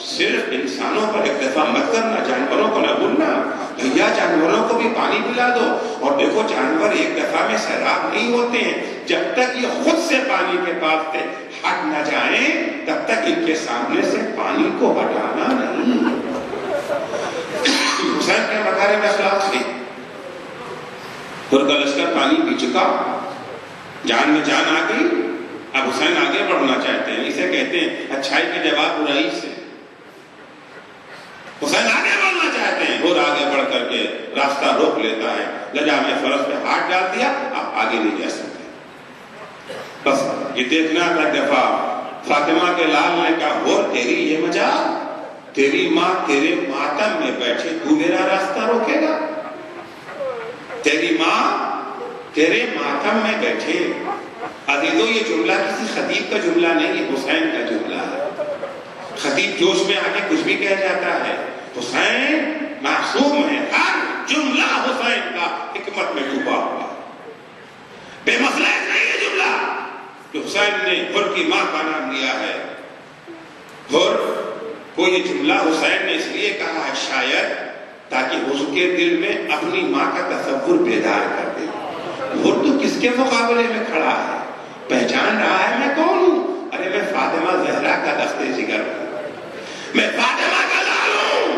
صرف انسانوں پر اکتفا مت کرنا، جانوروں کو نہ بھولنا، بھیا جانوروں کو بھی پانی پلا دو. اور دیکھو جانور ایک دفعہ میں سیراب نہیں ہوتے ہیں، جب تک یہ خود سے پانی کے پاس سے ہٹ نہ جائیں تب تک ان کے سامنے سے پانی کو ہٹانا نہیں. حسین کے مکارم اخلاق تھے. کا لشکر پانی پی چکا، جان میں جان آ گئی، اب حسین آگے بڑھنا چاہتے ہیں. اسے کہتے ہیں اچھائی کے جواب برائی سے. حسین آگے بڑھنا چاہتے ہیں، اور آگے بڑھ کر کے راستہ روک لیتا ہے. لجام فرس پہ ہاتھ ڈال دیا، آپ آگے نہیں جا سکتے. بس یہ دیکھنا تھا دفعہ فاطمہ کے لال نے کہا اور تیری یہ مجال، تیری ماں تیرے ماتم میں بیٹھے، تو میرا راستہ روکے گا؟ تیری ماں تیرے ماتم میں بیٹھے. عزیزو یہ جملہ کسی خطیب کا جملہ نہیں، یہ حسین کا جملہ ہے. خطیب جوش میں آ کے کچھ بھی کہہ جاتا ہے، حسین معصوم ہے. ہر جملہ حسین کا حکمت میں ڈوبا ہوا، بے مصلحت نہیں ہے جملہ. کہ حسین نے حر کی ماں کا نام لیا ہے. حر کو یہ جملہ حسین نے اس لیے کہا ہے شاید تاکہ اس کے دل میں اپنی ماں کا تصور بیدار کر دے. حر تو کس کے مقابلے میں کھڑا ہے؟ پہچان رہا ہے میں کون ہوں؟ ارے میں فاطمہ زہرا کا دستے جگر ہوں، میں فاطمہ کا لال ہوں.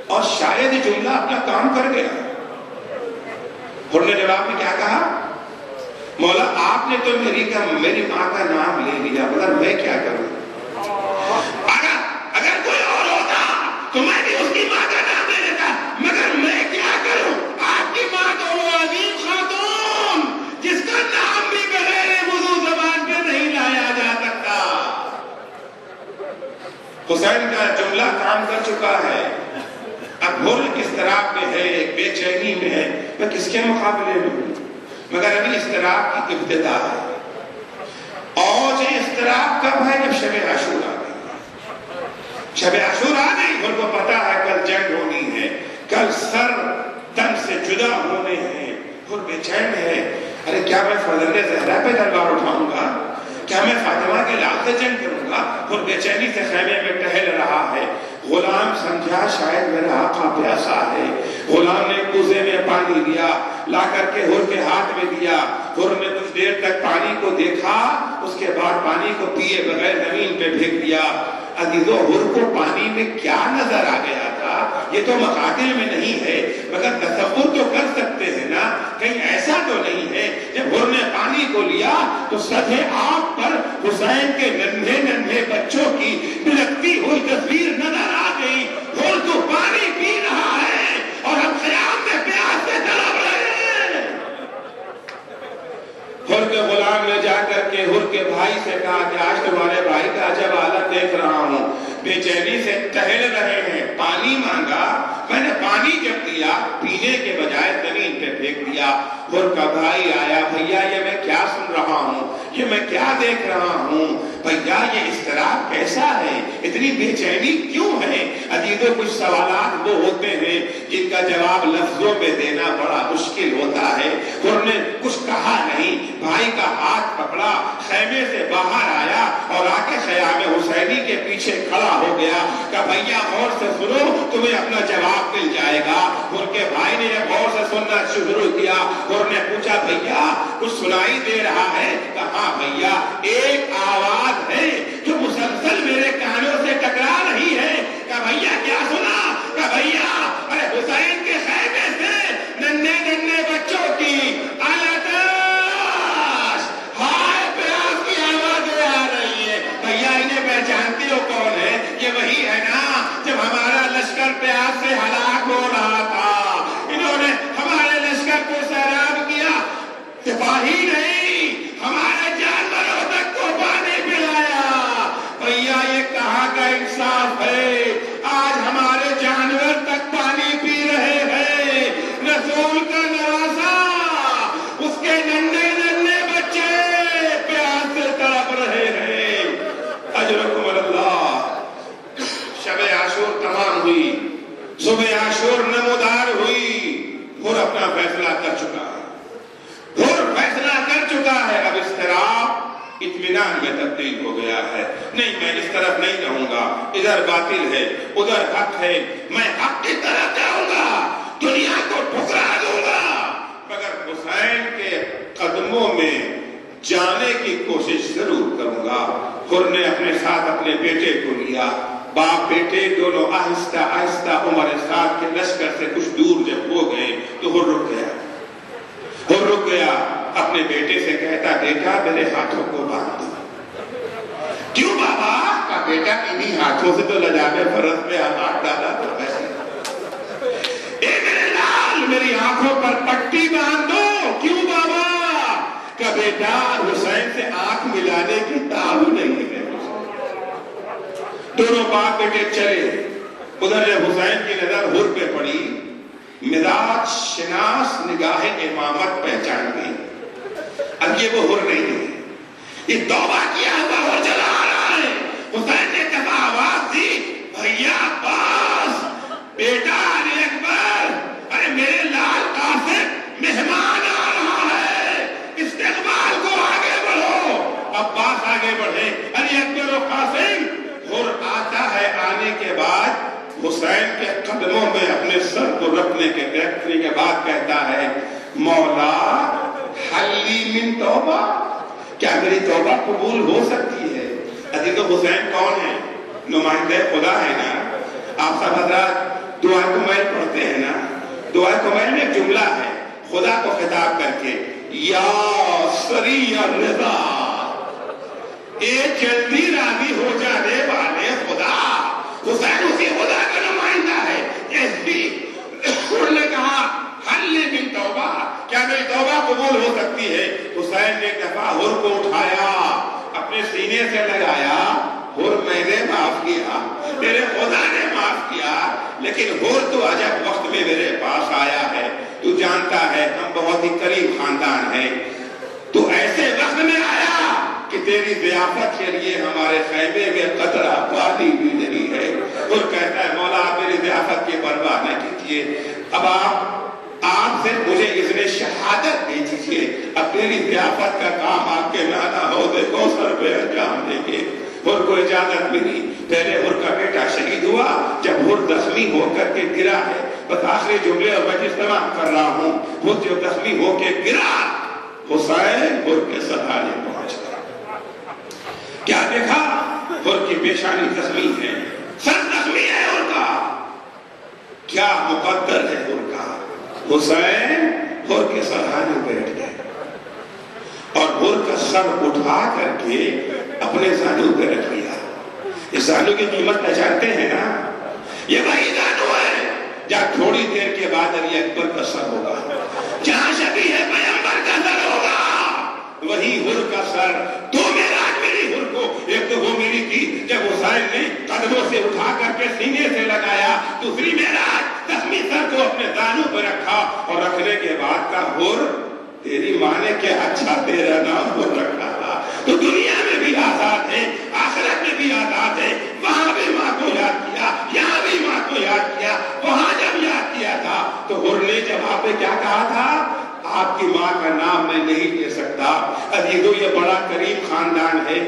اور شاید یہ جملہ اپنا کام کر گیا. حر نے جواب میں کیا کہا؟ مولا آپ نے تو میری ماں کا نام لے لیا، مگر میں کیا کروں؟ اگر کوئی اور ہوتا تو میں بھی اس کی ماں کا نام لے لیتا، مگر میں کیا کروں؟ آپ کی ماں تو وہ عظیم خاتون جس کا نام بھی بغیر وضو زبان پہ نہیں لایا جا سکتا. حسین کا جملہ کام کر چکا ہے. اب حر کس طرح پہ ہے، بے چینی میں ہے، میں کس کے مقابلے میں ہوں؟ مگر ابھی اضطراب کی ابتدا ہے. اور یہ اضطراب کب ہے؟ جب شب عاشور آ گئی. شب عاشور آ گئی، ان کو پتا ہے کل جنگ ہونی ہے، کل سر تن سے جدا ہونے ہیں. اور بے چین ہے، ارے کیا میں فرزند زہرا پہ تلوار اٹھاؤں گا؟ کیا میں فاطمہ کے لال سے جنگ کروں گا؟ اور بے چینی سے خیمے میں ٹہل رہا ہے. غلام سمجھا شاید میرا آقا پیاسا ہے. غلام نے کوزے میں پانی لیا، لا کر کے حر کے ہاتھ میں دیا. حر نے کچھ دیر تک پانی کو دیکھا، اس کے بعد پانی کو پیے بغیر زمین پہ پھینک دیا. عزیزو حر کو پانی میں کیا نظر آ گیا تھا؟ یہ تو مقاتل میں نہیں ہے، مگر تصور تو کر سکتے ہیں نا، کہیں ایسا تو نہیں ہے جب حر نے پانی کو لیا تو سطح آگ پر حسین کے ننھے ننھے بچوں کی بلکتی ہوئی تصویر نظر آ گئی. حر تو پانی پی رہا ہے اور ہم خیام میں پیاس سے تڑپ رہے ہیں. حر کے غلام نے جا کر کے حر کے بھائی سے کہا کہ آج تمہارے بھائی کا عجب حالت دیکھ رہا ہوں، بے چینی سے ٹہل رہے ہیں. پانی مانگا، میں نے پانی جب دیا پینے کے بجائے زمین پہ پھینک دیا. حر کا بھائی آیا، بھیا یہ میں کیا سن رہا ہوں، یہ میں کیا دیکھ رہا ہوں؟ بھیا یہ اضطراب کیسا ہے، اتنی بے چینی کیوں ہے؟ عزیزو کچھ سوالات وہ ہوتے ہیں جن کا جواب لفظوں میں دینا بڑا مشکل ہوتا ہے. حر نے کچھ کہا نہیں، بھائی کا ہاتھ پکڑا، خیمے سے باہر آیا اور آ کے خیام حسینی کے پیچھے کھڑا ہو گیا. کہ بھیا غور سے سنو، تمہیں اپنا جواب مل جائے گا. حر کے بھائی نے جب غور سے سننا شروع کیا، حر نے پوچھا بھیا کچھ سنائی دے رہا ہے؟ کہا بھیا ایک آواز ہے جو مسلسل میرے کانوں سے ٹکرا رہی ہے. کہ بھیا کیا سنا؟ کہ بھیا ارے حسین کے خیمے سے ننھے ننھے بچوں کی الاتاش ہائے پیاس کی آوازیں آ رہی ہے. بھیا انہیں پہچانتی ہو کون ہے؟ یہ وہی ہے نا جب ہمارا لشکر پیاس سے ہلاک ہو رہا تھا. انہوں نے ہمارے لشکر کو سیراب کیا، سپاہی نہیں ہمارے جانوروں تک کو پانی پلایا. بھیا یہ کہاں کا انصاف ہے؟ آج ہمارے جانور تک پانی پی رہے ہیں. رسول کا نواسا، اس کے ننھے ننھے بچے پیاس سے تڑپ رہے ہیں. اجرکم اللہ. شب عاشور تمام ہوئی، صبح عاشور نمودار ہوئی. حر اپنا فیصلہ کر چکا ہے، حر فیصلہ کر چکا ہے. اب اضطراب اطمینان میں تبدیل ہو گیا ہے. نہیں میں اس طرف نہیں رہوں گا، ادھر باطل ہے ادھر حق ہے، میں حق کی طرف جاؤں گا. دنیا کو ٹھکرا دوں گا مگر حسین کے قدموں میں جانے کی کوشش ضرور کروں گا۔ حر نے اپنے ساتھ اپنے بیٹے کو لیا، باپ بیٹے دونوں آہستہ آہستہ عمر سعد کے لشکر سے کچھ دور جب ہو گئے تو حر رک گیا۔ حر رک گیا، اپنے بیٹے سے کہتا بیٹا میرے ہاتھوں کو باندھ دو۔ کیوں بابا؟ کا بیٹا انہی ہاتھوں سے تو لجامِ فرض میں ہاتھ ڈالا تو ویسے اے میرے لال میری آنکھوں پر پٹی باندھ دو۔ کیوں بابا؟ کا بیٹا حسین سے آنکھ ملانے کی تعلق نہیں ہے۔ دونوں باپ بیٹے چلے، ادھر حسین کی نظر حر پہ پڑی، مزاج شناس نگاہ امامت پہچان گئی۔ اب یہ وہ حر نہیں ہے، یہ توبہ کیا ہوا حر چلا آ رہا ہے۔ حسین نے کہا آواز دی بھیا عباس، بیٹا علی اکبر، ارے میرے لال قاسم مہمان آ رہا ہے، استقبال کو آگے بڑھو۔ عباس آگے بڑھے، علی اکبر و قاسم۔ حر آتا ہے، آنے کے بعد حسین کے قدموں میں اپنے سر کو رکھنے کے بعد کہتا ہے مولا حلی من توبہ، کیا میری توبہ قبول ہو سکتی ہے؟ عزیز و حسین کون ہے؟ نمائندہ خدا ہے نا۔ آپ سب حضرات دعائے کمیل پڑھتے ہیں نا، دعائے کمیل میں ایک جملہ ہے خدا کو خطاب کر کے، یا سریع الرضا، اے جلدی راضی ہو جانے والے خدا۔ حسین اسی خدا کا نمائندہ ہے۔ حر نے کہا حل من توبہ، کیا میری توبہ قبول ہو سکتی ہے؟ حسین نے کہا حر کو اٹھایا، اپنے سینے سے لگایا، حر میں نے معاف کیا، میرے خدا نے معاف کیا، لیکن حر تو عجب وقت میں میرے پاس آیا ہے۔ تو جانتا ہے ہم بہت ہی قریب خاندان ہیں، تو ایسے وقت میں آیا کہ تیری ضیافت کے لیے ہمارے خیمے میں قطرہ پانی بھی نہیں ہے۔ حر کہتا ہے مولا آپ میری ضیافت کی پرواہ نہ کیجیے، اب آپ سے مجھے اذن شہادت دے دیجیے، اب میری ضیافت کا کام آپ کے نانا حوض کوثر پہ انجام دیں گے۔ حر کو اجازت ملی، پہلے حر کا بیٹا شہید ہوا، جب حر زخمی ہو کر کے گرا ہے، بس آخری جملے اور میں استعمال کر رہا ہوں، حر جو زخمی ہو کے گرا، حسین حر کے سہارے پہنچ گیا۔ کیا دیکھا؟ حر کی پیشانی زخمی ہے، سر زخمی ہے حر کا، کیا مقدر ہے حر کا۔ حسین حر کے سرحانے بیٹھ گئے اور حر کا سر اٹھا کر کے اپنے زانو پہ رکھ لیا۔ اس زانو کی قیمت پہچانتے ہیں نا، یہ وہی زانو ہے جہاں تھوڑی دیر کے بعد علی اکبر کا سر ہوگا، جہاں شبیہ پیغمبر کا سر ہوگا، وہی حر کا سر۔ دو معراج میری حر کو، ایک تو وہ میری تھی جب حسین نے قدموں سے اٹھا کر کے سینے سے لگایا، دوسری معراج زخمی سر کو اپنے زانو پہ رکھا اور رکھنے کے بعد کا حر تیری ماں نے کیا اچھا تیرا نام حر رکھا تھا، تو دنیا میں بھی آزاد ہے، آخرت میں بھی آزاد ہے۔ وہاں بھی ماں کو یاد کیا، یہاں بھی ماں کو یاد کیا، وہاں جب یاد کیا تھا تو حر نے جواب میں کیا کہا تھا؟ آپ کی ماں کا نام میں نہیں لے سکتا۔ عزیزو یہ بڑا قریب خاندان ہے،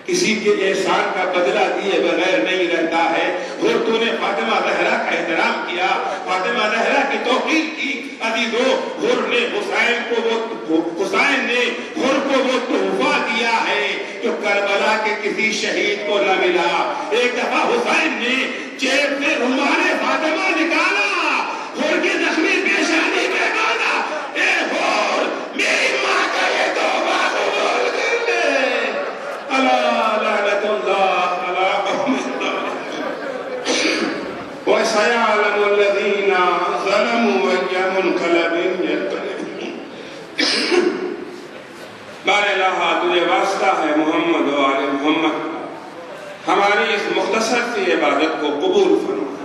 کسی کے احسان کا بدلہ دیے بغیر نہیں رہتا ہے۔ حر تو نے فاطمہ زہرا کا احترام کیا، فاطمہ زہرا کی توقیر کی۔ عزیزو حر نے حسین نے حر کو وہ تحفہ دیا ہے جو کربلا کے کسی شہید کو نہ ملا۔ ایک دفعہ حسین نے جیب سے رومال فاطمہ نکالا، حر کی زخمی پیشانی میں باندھا، اے حر میری ماں کا یہ توبہ قبول کر لے۔ اللہ لعنت اللہ علی قوم وَسَيَعْلَمُ الَّذِينَ ظَلَمُوا أَيَّ مُنْقَلَبٍ يَنقَلِبُونَ۔ بار الہ تجھے واسطہ ہے محمد و آل محمد کا، ہماری اس مختصر سی عبادت کو قبول فرما۔